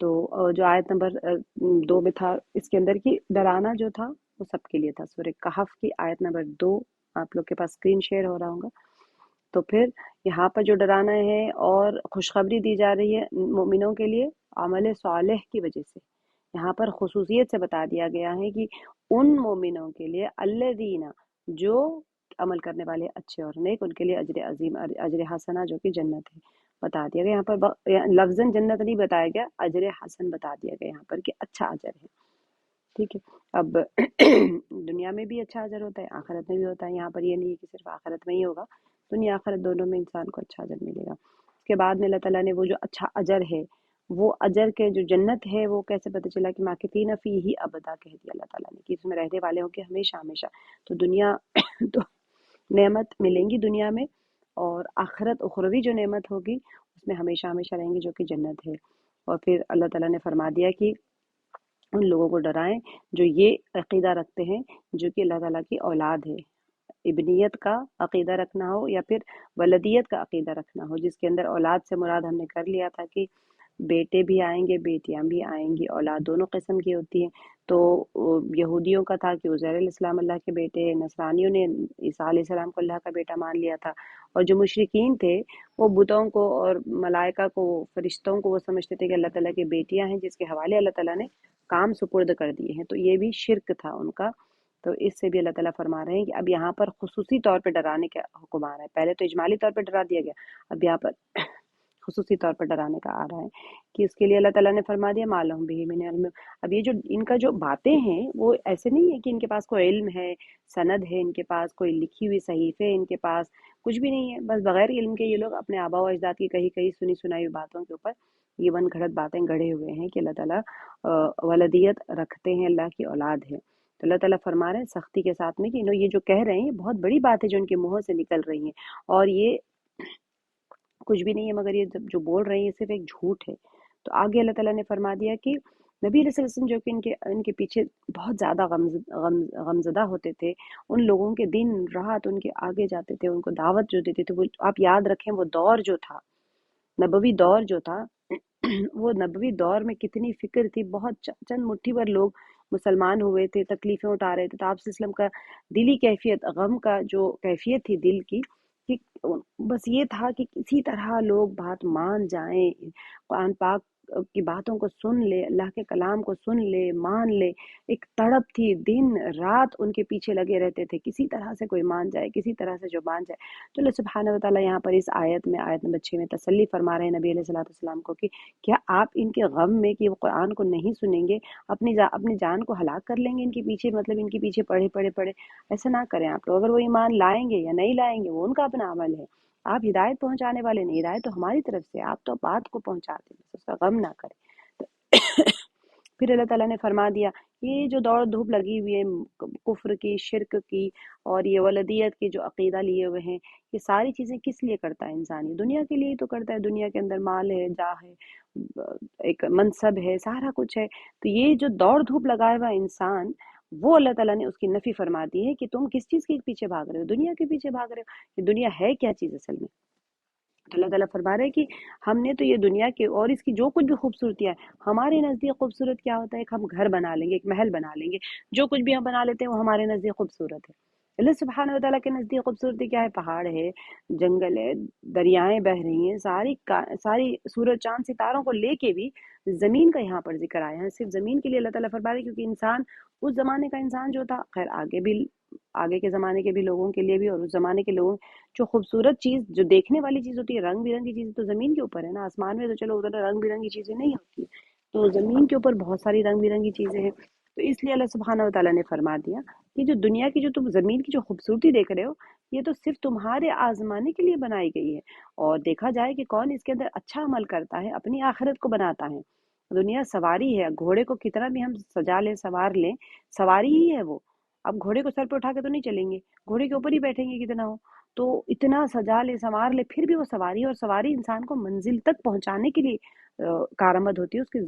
تو جو آیت نمبر 2 میں تھا اس کے اندر کی ڈرانا جو تھا وہ سب کے لیے تھا. سورہ کہف کی آیت نمبر 2 آپ لوگ کے پاس اسکرین شیئر ہو رہا ہوگا. تو پھر یہاں پر جو ڈرانا ہے اور خوشخبری دی جا رہی ہے مومنوں کے لیے عمل صالح کی وجہ سے. یہاں پر خصوصیت سے بتا دیا گیا ہے کہ ان مومنوں کے لیے الذین جو عمل کرنے والے اچھے اور نیک، ان کے لیے اجر عظیم، اجر حسنہ جو کہ جنت ہے بتا دیا گیا. یہاں پر لفظاً جنت نہیں بتایا گیا، اجر حسن بتا دیا گیا یہاں پر کہ اچھا اجر ہے. ٹھیک ہے. اب دنیا میں بھی اچھا اجر ہوتا ہے، آخرت میں بھی ہوتا ہے. یہاں پر یہ نہیں ہے کہ صرف آخرت میں ہی ہوگا، دنیا آخرت دونوں میں انسان کو اچھا اجر ملے گا. اس کے بعد میں اللہ تعالیٰ نے وہ جو اچھا اجر ہے، وہ اجر کے جو جنت ہے وہ کیسے پتہ چلا کہ ماکثین فیہ ابدا کہہ دیا اللہ تعالیٰ نے کہ اس میں رہنے والے ہوں گے ہمیشہ ہمیشہ. تو دنیا تو نعمت ملیں گی دنیا میں، اور آخرت اخروی جو نعمت ہوگی اس میں ہمیشہ ہمیشہ رہیں گے جو کہ جنت ہے. اور پھر اللہ تعالیٰ نے فرما دیا کہ ان لوگوں کو ڈرائیں جو یہ عقیدہ رکھتے ہیں جو کہ اللہ تعالیٰ کی اولاد ہے. ابنیت کا عقیدہ رکھنا ہو یا پھر ولدیت کا عقیدہ رکھنا ہو، جس کے اندر اولاد سے مراد ہم نے کر لیا تھا کہ بیٹے بھی آئیں گے بیٹیاں بھی آئیں گی، اولاد دونوں قسم کی ہوتی ہیں. تو یہودیوں کا تھا کہ عزیر علیہ السلام اللہ کے بیٹے، نصرانیوں نے عیسیٰ علیہ السلام کو اللہ کا بیٹا مان لیا تھا. اور جو مشرکین تھے وہ بتوں کو اور ملائکہ کو، فرشتوں کو وہ سمجھتے تھے کہ اللہ تعالیٰ کی بیٹیاں ہیں جس کے حوالے اللہ تعالیٰ نے کام سپرد کر دیے ہیں. تو یہ بھی شرک تھا ان کا. تو اس سے بھی اللہ تعالیٰ فرما رہے ہیں کہ اب یہاں پر خصوصی طور پہ ڈرانے کا حکم آ رہا ہے. پہلے تو اجمالی طور پہ ڈرا دیا گیا، اب یہاں پر خصوصی طور پر ڈرانے کا آ رہا ہے کہ اس کے لیے اللہ تعالیٰ نے فرما دیا ما لہم بہ من علم. اب یہ جو ان کا جو باتیں ہیں وہ ایسے نہیں ہے کہ ان کے پاس کوئی علم ہے، سند ہے، ان کے پاس کوئی لکھی ہوئی صحیفے، ان کے پاس کچھ بھی نہیں ہے. بس بغیر علم کے یہ لوگ اپنے آباء و اجداد کی کہیں کہیں سنی سنائی ہوئی باتوں کے اوپر یہ من گھڑت باتیں گڑھے ہوئے ہیں کہ اللہ تعالیٰ ولدیت رکھتے ہیں، اللہ کی اولاد ہے. تو اللہ تعالیٰ فرما رہے ہیں سختی کے ساتھ میں کہ انہوں یہ جو کہہ رہے ہیں یہ بہت بڑی بات ہے جو ان کے منہوں سے نکل رہی ہیں، اور یہ کچھ بھی نہیں ہے مگر یہ جو بول رہے ہیں یہ صرف ایک جھوٹ ہے. تو آگے اللہ تعالیٰ نے فرما دیا کہ نبی علیہ السلام جو کہ ان کے پیچھے بہت زیادہ غمزدہ ہوتے تھے، ان لوگوں کے دن رات ان کے آگے جاتے تھے، ان کو دعوت جو دیتے تھے، وہ آپ یاد رکھیں وہ دور جو تھا، نبوی دور جو تھا، وہ نبوی دور میں کتنی فکر تھی. بہت چند مٹھی بھر لوگ مسلمان ہوئے تھے، تکلیفیں اٹھا رہے تھے. تو آپ صلی اللہ علیہ وسلم کا دلی کیفیت، غم کا جو کیفیت تھی دل کی، کہ بس یہ تھا کہ کسی طرح لوگ بات مان جائیں، قرآن پاک کی باتوں کو سن لے، اللہ کے کلام کو سن لے، مان لے. ایک تڑپ تھی، دن رات ان کے پیچھے لگے رہتے تھے کسی طرح سے کوئی مان جائے، کسی طرح سے جو مان جائے. تو اللہ سبحانہ و تعالیٰ یہاں پر اس آیت میں، آیت نمبر 6 میں تسلی فرما رہے ہیں نبی علیہ الصلوۃ والسلام کو کہ کیا آپ ان کے غم میں کہ وہ قرآن کو نہیں سنیں گے اپنی جان کو ہلاک کر لیں گے ان کے پیچھے، مطلب ان کے پیچھے پڑھے. ایسا نہ کریں آپ لوگ. اگر وہ ایمان لائیں گے یا نہیں لائیں گے وہ ان کا اپنا عمل ہے. آپ ہدایت پہنچانے والے نہیں، ہدایت تو ہماری طرف سے، آپ تو بات کو پہنچاتے ہیں، بس اس کا غم نہ کریں. پھر اللہ تعالیٰ نے فرما دیا یہ جو دوڑ دھوپ لگی ہوئی ہے کفر کی، شرک کی، اور یہ ولدیت کی جو عقیدہ لیے ہوئے ہیں، یہ ساری چیزیں کس لیے کرتا ہے انسان؟ یہ دنیا کے لیے ہی تو کرتا ہے. دنیا کے اندر مال ہے، جاہ ہے، ایک منصب ہے، سارا کچھ ہے. تو یہ جو دوڑ دھوپ لگائے ہوا انسان، وہ اللہ تعالیٰ نے اس کی نفی فرما دی ہے کہ تم کس چیز کے پیچھے بھاگ رہے ہو؟ دنیا کے پیچھے بھاگ رہے ہو. یہ دنیا ہے کیا چیز اصل میں؟ تو اللہ تعالیٰ فرما رہے ہیں کہ ہم نے تو یہ دنیا کے اور اس کی جو کچھ بھی خوبصورتیاں ہیں، ہمارے نزدیک خوبصورت کیا ہوتا ہے؟ ایک ہم گھر بنا لیں گے، ایک محل بنا لیں گے، جو کچھ بھی ہم بنا لیتے ہیں وہ ہمارے نزدیک خوبصورت ہے. اللہ سبحانہ و تعالیٰ کے نزدیک خوبصورتی کیا ہے؟ پہاڑ ہے، جنگل ہے، دریائیں بہہ رہی ہیں، ساری سورج چاند ستاروں کو لے کے بھی زمین کا یہاں پر ذکر آیا ہے. صرف زمین کے لیے اللہ تعالیٰ فرما رہے ہیں کیونکہ انسان، اس زمانے کا انسان جو تھا، خیر آگے کے زمانے کے بھی لوگوں کے لیے بھی، اور اس زمانے کے لوگوں جو خوبصورت چیز، جو دیکھنے والی چیز ہوتی ہے، رنگ برنگی چیزیں تو زمین کے اوپر ہے نا. آسمان میں تو چلو ادھر رنگ برنگی چیزیں نہیں ہوتی، تو زمین کے اوپر بہت ساری رنگ برنگی چیزیں ہیں. تو اس لیے اللہ سبحانہ و تعالیٰ نے فرما دیا کہ جو دنیا کی، جو تم زمین کی جو خوبصورتی دیکھ رہے ہو، یہ تو صرف تمہارے آزمانے کے لیے بنائی گئی ہے. اور دیکھا جائے کہ کون اس کے اندر اچھا عمل کرتا ہے، اپنی آخرت کو بناتا ہے. دنیا سواری ہے، گھوڑے کو کتنا بھی ہم سجا لیں، سوار لیں، سواری ہی ہے وہ. اب گھوڑے کو سر پہ اٹھا کے تو نہیں چلیں گے، گھوڑے کے اوپر ہی بیٹھیں گے کتنا ہو. تو اتنا سجا لے، سنوار لے، پھر بھی وہ سواری ہے. اور سواری انسان کو منزل تک پہنچانے کے لیے کارآمد ہوتی ہے، اس کی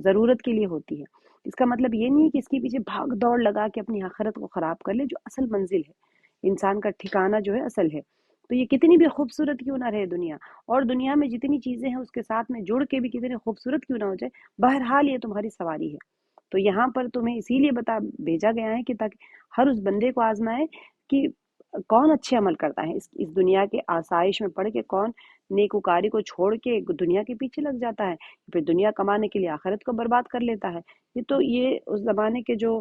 ضرورت کے لیے ہوتی ہے. اس کا مطلب یہ نہیں ہے کہ اس کے پیچھے بھاگ دوڑ لگا کے اپنی آخرت کو خراب کر لے، جو اصل منزل ہے، انسان کا ٹھکانہ جو ہے اصل ہے. تو یہ کتنی بھی خوبصورت کیوں نہ رہے دنیا، اور دنیا میں جتنی چیزیں ہیں اس کے ساتھ میں جڑ کے بھی کتنی خوبصورت کیوں نہ ہو جائے، بہرحال یہ تمہاری سواری ہے۔ تو یہاں پر تمہیں اسی لیے بھیجا گیا ہے کہ تاکہ ہر اس بندے کو آزمائے کہ کون اچھے عمل کرتا ہے، اس دنیا کے آسائش میں پڑھ کے کون نیکوکاری کو چھوڑ کے دنیا کے پیچھے لگ جاتا ہے، پھر دنیا کمانے کے لیے آخرت کو برباد کر لیتا ہے۔ یہ اس زمانے کے جو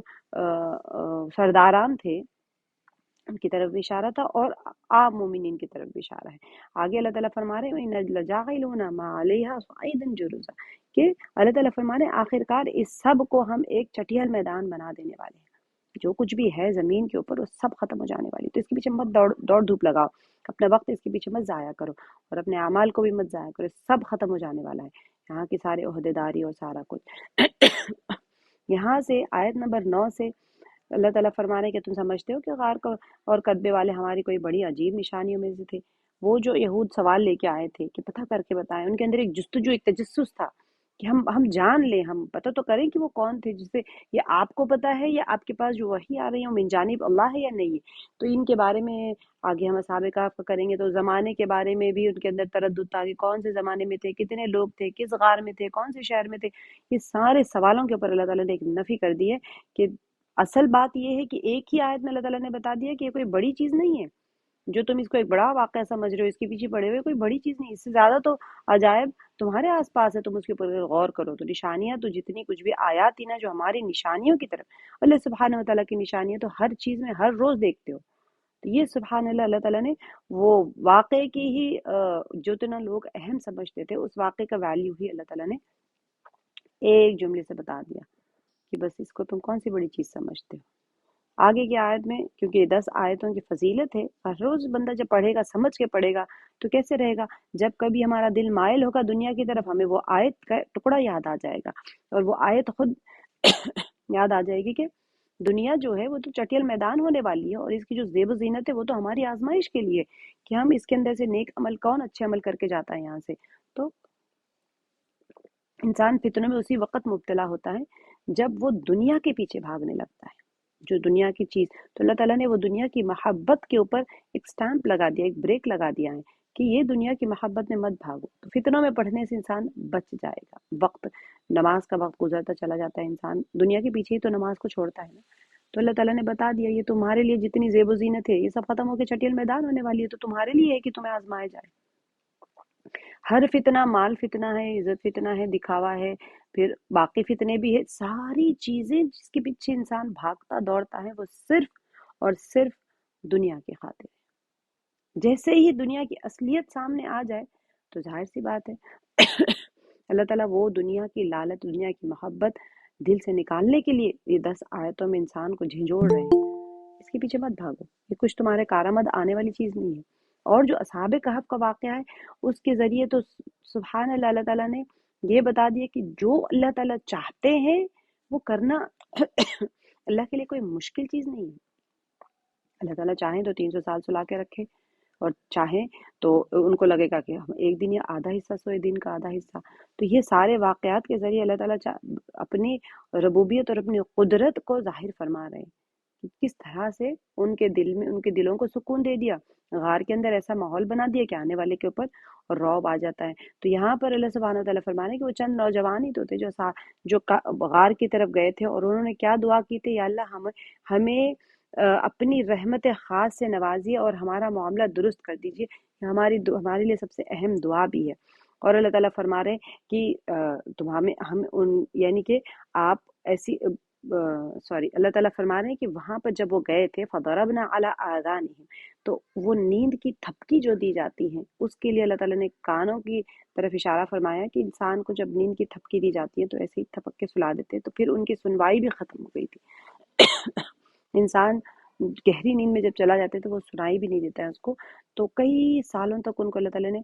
سرداران تھے ان کی طرف بھی اشارہ تھا، اور عام مومنین کی طرف بھی اشارہ ہے۔ آگے اللہ تعالیٰ فرما رہے ہیں وَإِنَّ لَجَاعِلُونَ مَا عَلَيْهَا صَعِيدًا جُرُزًا، کہ اللہ تعالیٰ فرما رہے ہیں آخرکار اس سب کو ہم ایک چٹیل میدان بنا دینے والے ہیں، جو کچھ بھی ہے زمین کے اوپر وہ سب ختم ہو جانے والی، تو اس کے پیچھے مت دوڑ دھوپ لگاؤ، اپنا وقت اس کے پیچھے مت ضائع کرو، اور اپنے اعمال کو بھی مت ضائع کرو، سب ختم ہو جانے والا ہے، یہاں کی سارے عہدیداری اور سارا کچھ۔ یہاں سے آیت نمبر 9 سے اللہ تعالیٰ فرما رہے ہیں کہ تم سمجھتے ہو کہ غار کو اور کدبے والے ہماری کوئی بڑی عجیب نشانیوں میں سے تھے۔ وہ جو یہود سوال لے کے آئے تھے کہ پتہ کر کے بتائیں، ان کے اندر ایک جستجو، ایک تجسس تھا کہ ہم جان لیں، ہم پتہ تو کریں کہ وہ کون تھے، جس سے یہ آپ کو پتہ ہے یا آپ کے پاس جو وحی آ رہی ہے وہ من جانب اللہ ہے یا نہیں ہے۔ تو ان کے بارے میں آگے ہم اصحاب کہف کا کریں گے، تو زمانے کے بارے میں بھی ان کے اندر تردد تھا کہ کون سے زمانے میں تھے، کتنے لوگ تھے، کس غار میں تھے، کون سے شہر میں تھے۔ یہ سارے سوالوں کے اوپر اللہ تعالیٰ نے ایک نفی کر دی ہے کہ اصل بات یہ ہے کہ ایک ہی آیت میں اللہ تعالیٰ نے بتا دیا کہ یہ کوئی بڑی چیز نہیں ہے، جو تم اس کو ایک بڑا واقعہ سمجھ رہے ہو، اس کے پیچھے پڑے ہوئے، کوئی بڑی چیز نہیں، اس سے زیادہ تو عجائب تمہارے آس پاس ہے، تم اس کے اوپر غور کرو تو نشانیاں تو جتنی کچھ بھی آیات تھی نا جو ہماری نشانیوں کی طرف، اللہ سبحانہ وتعالیٰ کی نشانیاں تو ہر چیز میں ہر روز دیکھتے ہو، تو یہ سبحان اللہ، اللہ تعالیٰ نے وہ واقعے کی ہی جو اتنا لوگ اہم سمجھتے تھے اس واقعے کا ویلیو ہی اللہ تعالیٰ نے ایک جملے سے بتا دیا کہ بس اس کو تم کون سی بڑی چیز سمجھتے ہو۔ آگے کی آیت میں کیونکہ یہ 10 آیتوں کی فضیلت ہے، ہر روز بندہ جب پڑھے گا، سمجھ کے پڑھے گا تو کیسے رہے گا، جب کبھی ہمارا دل مائل ہوگا دنیا کی طرف، ہمیں وہ آیت کا ٹکڑا یاد آ جائے گا، اور وہ آیت خود یاد آ جائے گی کہ دنیا جو ہے وہ تو چٹیل میدان ہونے والی ہے، اور اس کی جو زیب و زینت ہے وہ تو ہماری آزمائش کے لیے کہ ہم اس کے اندر سے نیک عمل، کون اچھے عمل کر کے جاتا ہے یہاں سے۔ تو انسان فتنوں میں اسی وقت مبتلا ہوتا ہے جب وہ دنیا کے پیچھے بھاگنے لگتا ہے، جو دنیا کی چیز، تو اللہ تعالیٰ نے وہ دنیا کی محبت کے اوپر ایک سٹیمپ لگا دیا، ایک بریک لگا دیا ہے کہ یہ دنیا کی محبت میں مت بھاگو، تو فتنوں میں پڑھنے سے انسان بچ جائے گا۔ وقت، نماز کا وقت گزرتا چلا جاتا ہے، انسان دنیا کے پیچھے ہی تو نماز کو چھوڑتا ہے نا، تو اللہ تعالیٰ نے بتا دیا یہ تمہارے لیے جتنی زیب و زینت ہے یہ سب ختم ہو کے چٹیل میدان ہونے والی ہے، تو تمہارے لیے ہے کہ تمہیں آزمائے جائے۔ ہر فتنہ، مال فتنہ ہے، عزت فتنہ ہے، دکھاوا ہے، پھر باقی فتنے بھی ہے، ساری چیزیں جس کے پیچھے انسان بھاگتا دوڑتا ہے وہ صرف اور صرف دنیا کی خاطر ہے۔ جیسے ہی دنیا کی اصلیت سامنے آ جائے تو ظاہر سی بات ہے اللہ تعالیٰ وہ دنیا کی لالچ، دنیا کی محبت دل سے نکالنے کے لیے یہ 10 آیتوں میں انسان کو جھنجھوڑ رہے ہیں، اس کے پیچھے مت بھاگو، یہ کچھ تمہارے کارآمد آنے والی چیز نہیں ہے۔ اور جو اصحاب کہف کا واقعہ ہے اس کے ذریعے تو سبحان اللہ، اللہ تعالیٰ نے یہ بتا دیا کہ جو اللہ تعالیٰ چاہتے ہیں وہ کرنا اللہ کے لیے کوئی مشکل چیز نہیں ہے۔ اللہ تعالیٰ چاہیں تو 300 سال سلا کے رکھے، اور چاہیں تو ان کو لگے گا کہ ہم ایک دن یا آدھا حصہ سوئے، دن کا آدھا حصہ، تو یہ سارے واقعات کے ذریعے اللہ تعالیٰ اپنی ربوبیت اور اپنی قدرت کو ظاہر فرما رہے ہیں کہ کس طرح سے ان کے دل میں، ان کے دلوں کو سکون دے دیا، غار کے اندر ایسا ماحول بنا دیا کہ آنے والے کے اوپر رعب آ جاتا ہے۔ تو یہاں پر اللہ سبحانہ وتعالیٰ فرما رہے ہیں کہ وہ چند نوجوان ہی تو تھے جو غار کی طرف گئے تھے، اور انہوں نے کیا دعا کی تھی، یا اللہ ہمیں اپنی رحمت خاص سے نوازیے اور ہمارا معاملہ درست کر دیجیے، ہمارے لیے سب سے اہم دعا بھی ہے۔ اور اللہ تعالیٰ فرما رہے ہیں کہ یعنی کہ آپ ایسی اللہ تعالیٰ فرما رہے ہیں کہ وہاں پر جب وہ گئے تھے فَضَرَبْنَا عَلَىٰ آذَانِهِمْ، تو وہ نیند کی تھپکی جو دی جاتی ہیں اس کے لیے اللہ تعالیٰ نے کانوں کی طرف اشارہ فرمایا کہ انسان کو جب نیند کی تھپکی دی جاتی ہے تو ایسے ہی تھپک کے سلا دیتے، تو پھر ان کی سنوائی بھی ختم ہو گئی تھی۔ انسان گہری نیند میں جب چلا جاتا ہے تو وہ سنائی بھی نہیں دیتا ہے اس کو، تو کئی سالوں تک ان کو اللہ تعالیٰ نے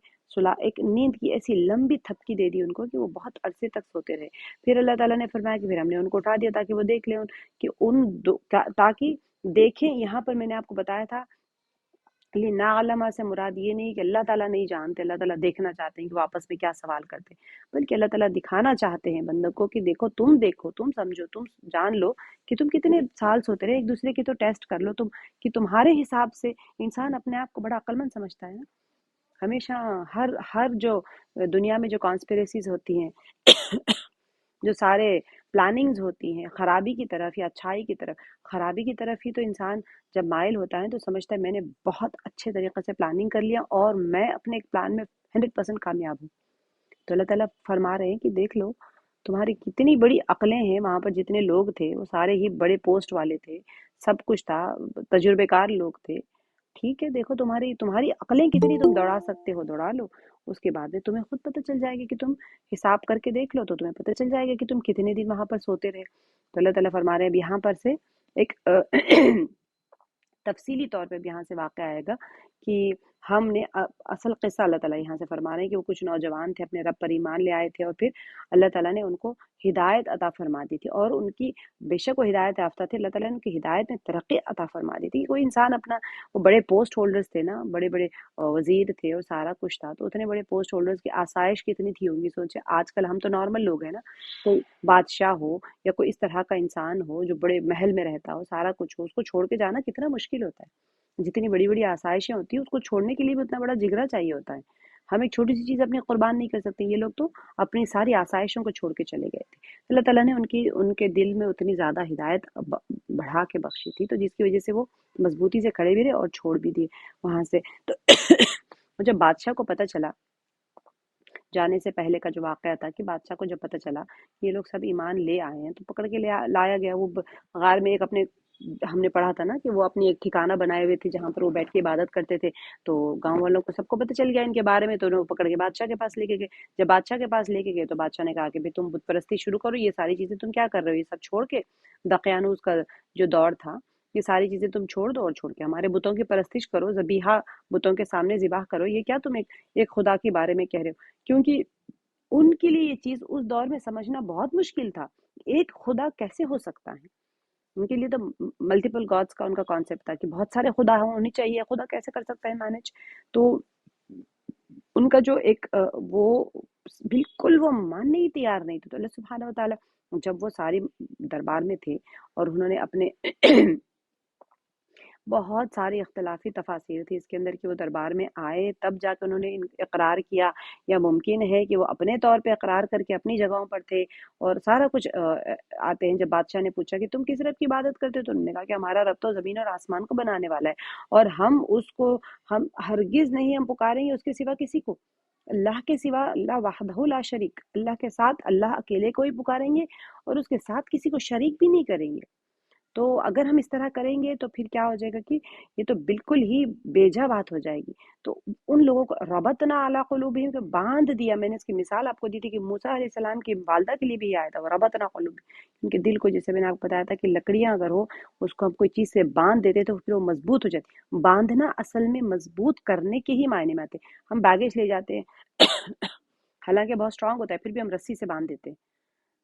ایک نیند کی ایسی لمبی تھپکی دے دی ان کو کہ وہ بہت عرصے تک سوتے رہے۔ پھر اللہ تعالیٰ نے فرمایا کہ پھر ہم نے ان کو اٹھا دیا تاکہ وہ دیکھ لیں کہ تاکہ دیکھیں، یہاں پر میں نے آپ کو بتایا تھا لیے ناعلمہ سے مراد یہ نہیں کہ اللہ تعالیٰ نہیں جانتے، اللہ تعالیٰ دیکھنا چاہتے ہیں کہ وہ آپس میں کیا سوال کرتے ہیں، بلکہ اللہ تعالیٰ دکھانا چاہتے ہیں بندوں کو کہ دیکھو تم سمجھو، تم جان لو کہ تم کتنے سال سوتے رہے، ایک دوسرے کی تو ٹیسٹ کر لو تم، کہ تمہارے حساب سے انسان اپنے آپ کو بڑا عقل مند سمجھتا ہے نا۔ ہمیشہ ہر جو دنیا میں جو کانسپریسیز ہوتی ہیں جو سارے پلاننگز ہوتی ہیں خرابی کی طرف یا اچھائی کی طرف، خرابی کی طرف ہی تو انسان جب مائل ہوتا ہے تو سمجھتا ہے میں نے بہت اچھے طریقے سے پلاننگ کر لیا اور میں اپنے ایک پلان میں 100% کامیاب ہوں۔ تو اللہ تعالیٰ فرما رہے ہیں کہ دیکھ لو تمہاری کتنی بڑی عقلیں ہیں، وہاں پر جتنے لوگ تھے وہ سارے ہی بڑے پوسٹ والے تھے، سب کچھ تھا، تجربے کار لوگ تھے، ٹھیک ہے، دیکھو تمہاری عقلیں کتنی تم دوڑا سکتے ہو، دوڑا لو، اس کے بعد میں تمہیں خود پتہ چل جائے گا کہ تم حساب کر کے دیکھ لو تو تمہیں پتہ چل جائے گا کہ تم کتنے دن وہاں پر سوتے رہے۔ تو اللہ تعالیٰ فرما رہے ہیں اب یہاں پر سے ایک تفصیلی طور پہ بھی یہاں سے واقع آئے گا کہ ہم نے اصل قصہ اللہ تعالیٰ یہاں سے فرما رہے ہیں کہ وہ کچھ نوجوان تھے، اپنے رب پر ایمان لے آئے تھے اور پھر اللہ تعالیٰ نے ان کو ہدایت عطا فرما دی تھی، اور ان کی بے شک وہ ہدایت یافتہ تھے، اللہ تعالیٰ نے ان کی ہدایت میں ترقی عطا فرما دی تھی۔ کوئی انسان اپنا، وہ بڑے پوسٹ ہولڈرز تھے نا، بڑے بڑے وزیر تھے اور سارا کچھ تھا، تو اتنے بڑے پوسٹ ہولڈرز کی آسائش کتنی تھی ہوں گی، سوچے آج کل ہم تو نارمل لوگ ہیں نا، کوئی بادشاہ ہو یا کوئی اس طرح کا انسان ہو جو بڑے محل میں رہتا ہو، سارا کچھ ہو، اس کو چھوڑ کے جانا کتنا مشکل ہوتا ہے، جتنی بڑی بڑی آسائشیں ہوتی ہیں اس کو چھوڑنے کے لیے بھی اتنا بڑا جگرا چاہیے ہوتا ہے، ہم ایک چھوٹی سی چیز اپنی قربان نہیں کر سکتے، یہ لوگ تو اپنی ساری آسائشوں کو چھوڑ کے چلے گئے تھے۔ اللہ تعالیٰ نے ان کے دل میں اتنی زیادہ ہدایت بڑھا کے بخشی تھی، تو جس کی وجہ سے وہ مضبوطی سے کھڑے بھی رہے اور چھوڑ بھی دیے وہاں سے۔ تو جب بادشاہ کو پتہ چلا، جانے سے پہلے کا جو واقعہ تھا کہ بادشاہ کو جب پتہ چلا یہ لوگ سب ایمان لے آئے ہیں، تو پکڑ کے لایا گیا، وہ غار میں ایک اپنے، ہم نے پڑھا تھا نا کہ وہ اپنی ایک ٹھکانہ بنائے ہوئے تھے جہاں پر وہ بیٹھ کے عبادت کرتے تھے، تو گاؤں والوں کو سب کو پتہ چل گیا ان کے بارے میں، تو انہوں پکڑ کے بادشاہ کے پاس لے کے گئے۔ جب بادشاہ کے پاس لے کے گئے تو بادشاہ نے کہا کہ تم بت پرستی شروع کرو، یہ ساری چیزیں تم کیا کر رہے ہو، یہ سب چھوڑ کے، دقیانوس کا جو دور تھا، یہ ساری چیزیں تم چھوڑ دو اور چھوڑ کے ہمارے بتوں کی پرستش کرو، ذبیحہ بتوں کے سامنے ذبح کرو، یہ کیا تم ایک خدا کے بارے میں کہہ رہے ہو؟ کیونکہ ان کے لیے یہ چیز اس دور میں سمجھنا بہت مشکل تھا، ایک خدا کیسے ہو سکتا ہے، ان کے لیے تو ملٹیپل گاڈس کا ان کا کانسیپٹ تھا کہ بہت سارے خدا ہونی چاہیے، خدا کیسے کر سکتا ہے مینج۔ تو ان کا جو ایک وہ بالکل وہ ماننے ہی تیار نہیں تھے، تو اللہ سبحانہ و تعالیٰ جب وہ ساری دربار میں تھے اور انہوں نے اپنے بہت ساری اختلافی تفاسیر تھی اس کے اندر کہ وہ دربار میں آئے تب جا کے انہوں نے اقرار کیا، یا ممکن ہے کہ وہ اپنے طور پہ اقرار کر کے اپنی جگہوں پر تھے اور سارا کچھ آتے ہیں۔ جب بادشاہ نے پوچھا کہ تم کس رب کی عبادت کرتے ہو، تو انہوں نے کہا کہ ہمارا رب تو زمین اور آسمان کو بنانے والا ہے، اور ہم ہرگز نہیں ہم پکاریں گے اس کے سوا کسی کو، اللہ کے سوا، اللہ وحدہ لا شریک، اللہ کے ساتھ اللہ اکیلے کو ہی پکاریں گے اور اس کے ساتھ کسی کو شریک بھی نہیں کریں گے۔ تو اگر ہم اس طرح کریں گے تو پھر کیا ہو جائے گا کہ یہ تو بالکل ہی بیجا بات ہو جائے گی۔ تو ان لوگوں کو ربطنا علی قلوبہم، کہ باندھ دیا، میں نے اس کی مثال آپ کو دی تھی کہ موسیٰ علیہ السلام کی والدہ کے لیے بھی یہ آیا تھا، ربطنا قلوبہم، ان کے دل کو، جیسے میں نے آپ کو بتایا تھا کہ لکڑیاں اگر ہو اس کو ہم کوئی چیز سے باندھ دیتے تو پھر وہ مضبوط ہو جاتی، باندھنا اصل میں مضبوط کرنے کے ہی معنی میں آتے ہیں۔ ہم بیگیج لے جاتے ہیں حالانکہ بہت اسٹرانگ ہوتا ہے پھر بھی ہم رسی سے باندھ دیتے ہیں،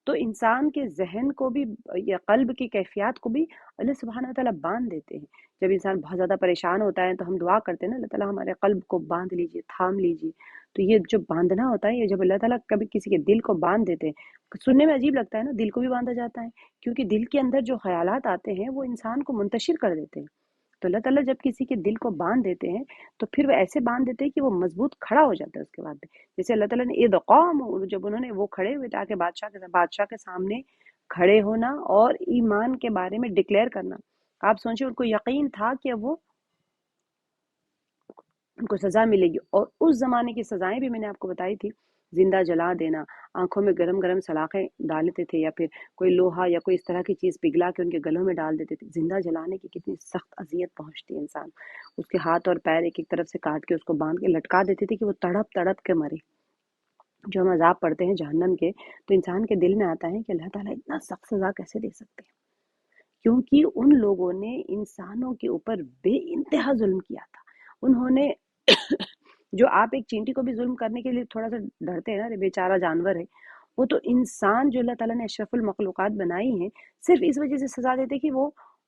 تو انسان کے ذہن کو بھی یا قلب کی کیفیات کو بھی اللہ سبحانہ وتعالیٰ باندھ دیتے ہیں۔ جب انسان بہت زیادہ پریشان ہوتا ہے تو ہم دعا کرتے ہیں نا، اللہ تعالیٰ ہمارے قلب کو باندھ لیجئے، تھام لیجئے، تو یہ جو باندھنا ہوتا ہے، یہ جب اللہ تعالیٰ کبھی کسی کے دل کو باندھ دیتے ہیں، سننے میں عجیب لگتا ہے نا، دل کو بھی باندھا جاتا ہے، کیونکہ دل کے اندر جو خیالات آتے ہیں وہ انسان کو منتشر کر دیتے ہیں، تو اللہ تعالیٰ جب کسی کے دل کو باندھ دیتے ہیں تو پھر وہ ایسے باندھ دیتے ہیں کہ وہ مضبوط کھڑا ہو جاتا ہے اس کے بعد میں۔ جیسے اللہ تعالیٰ نے ادغام، جب انہوں نے وہ کھڑے ہوئے تاکہ بادشاہ کے سامنے کھڑے ہونا اور ایمان کے بارے میں ڈکلیئر کرنا، آپ سوچیں ان کو یقین تھا کہ وہ ان کو سزا ملے گی، اور اس زمانے کی سزائیں بھی میں نے آپ کو بتائی تھی، زندہ جلا دینا، آنکھوں میں گرم گرم سلاخیں ڈالتے تھے، یا پھر کوئی لوہا یا کوئی اس طرح کی چیز پگھلا کے ان کے گلوں میں ڈال دیتے تھے۔ زندہ جلانے کی کتنی سخت اذیت پہنچتی ہے انسان، اس کے ہاتھ اور پیر ایک ایک طرف سے کاٹ کے اس کو باندھ کے لٹکا دیتے تھے کہ وہ تڑپ تڑپ کے مرے۔ جو ہم عذاب پڑھتے ہیں جہنم کے، تو انسان کے دل میں آتا ہے کہ اللہ تعالیٰ اتنا سخت سزا کیسے دے سکتے ہیں، کیونکہ ان لوگوں نے انسانوں کے اوپر بے انتہا ظلم کیا تھا۔ انہوں نے جو آپ ایک چینٹی کو بھی ظلم کرنے کے لیے تھوڑا سا ڈرتے ہیں نا، بیچارہ جانور ہے، وہ تو انسان جو اللہ تعالیٰ نے اشرف المخلوقات بنائی ہیں، صرف اس وجہ سے سزا دیتے کہ وہ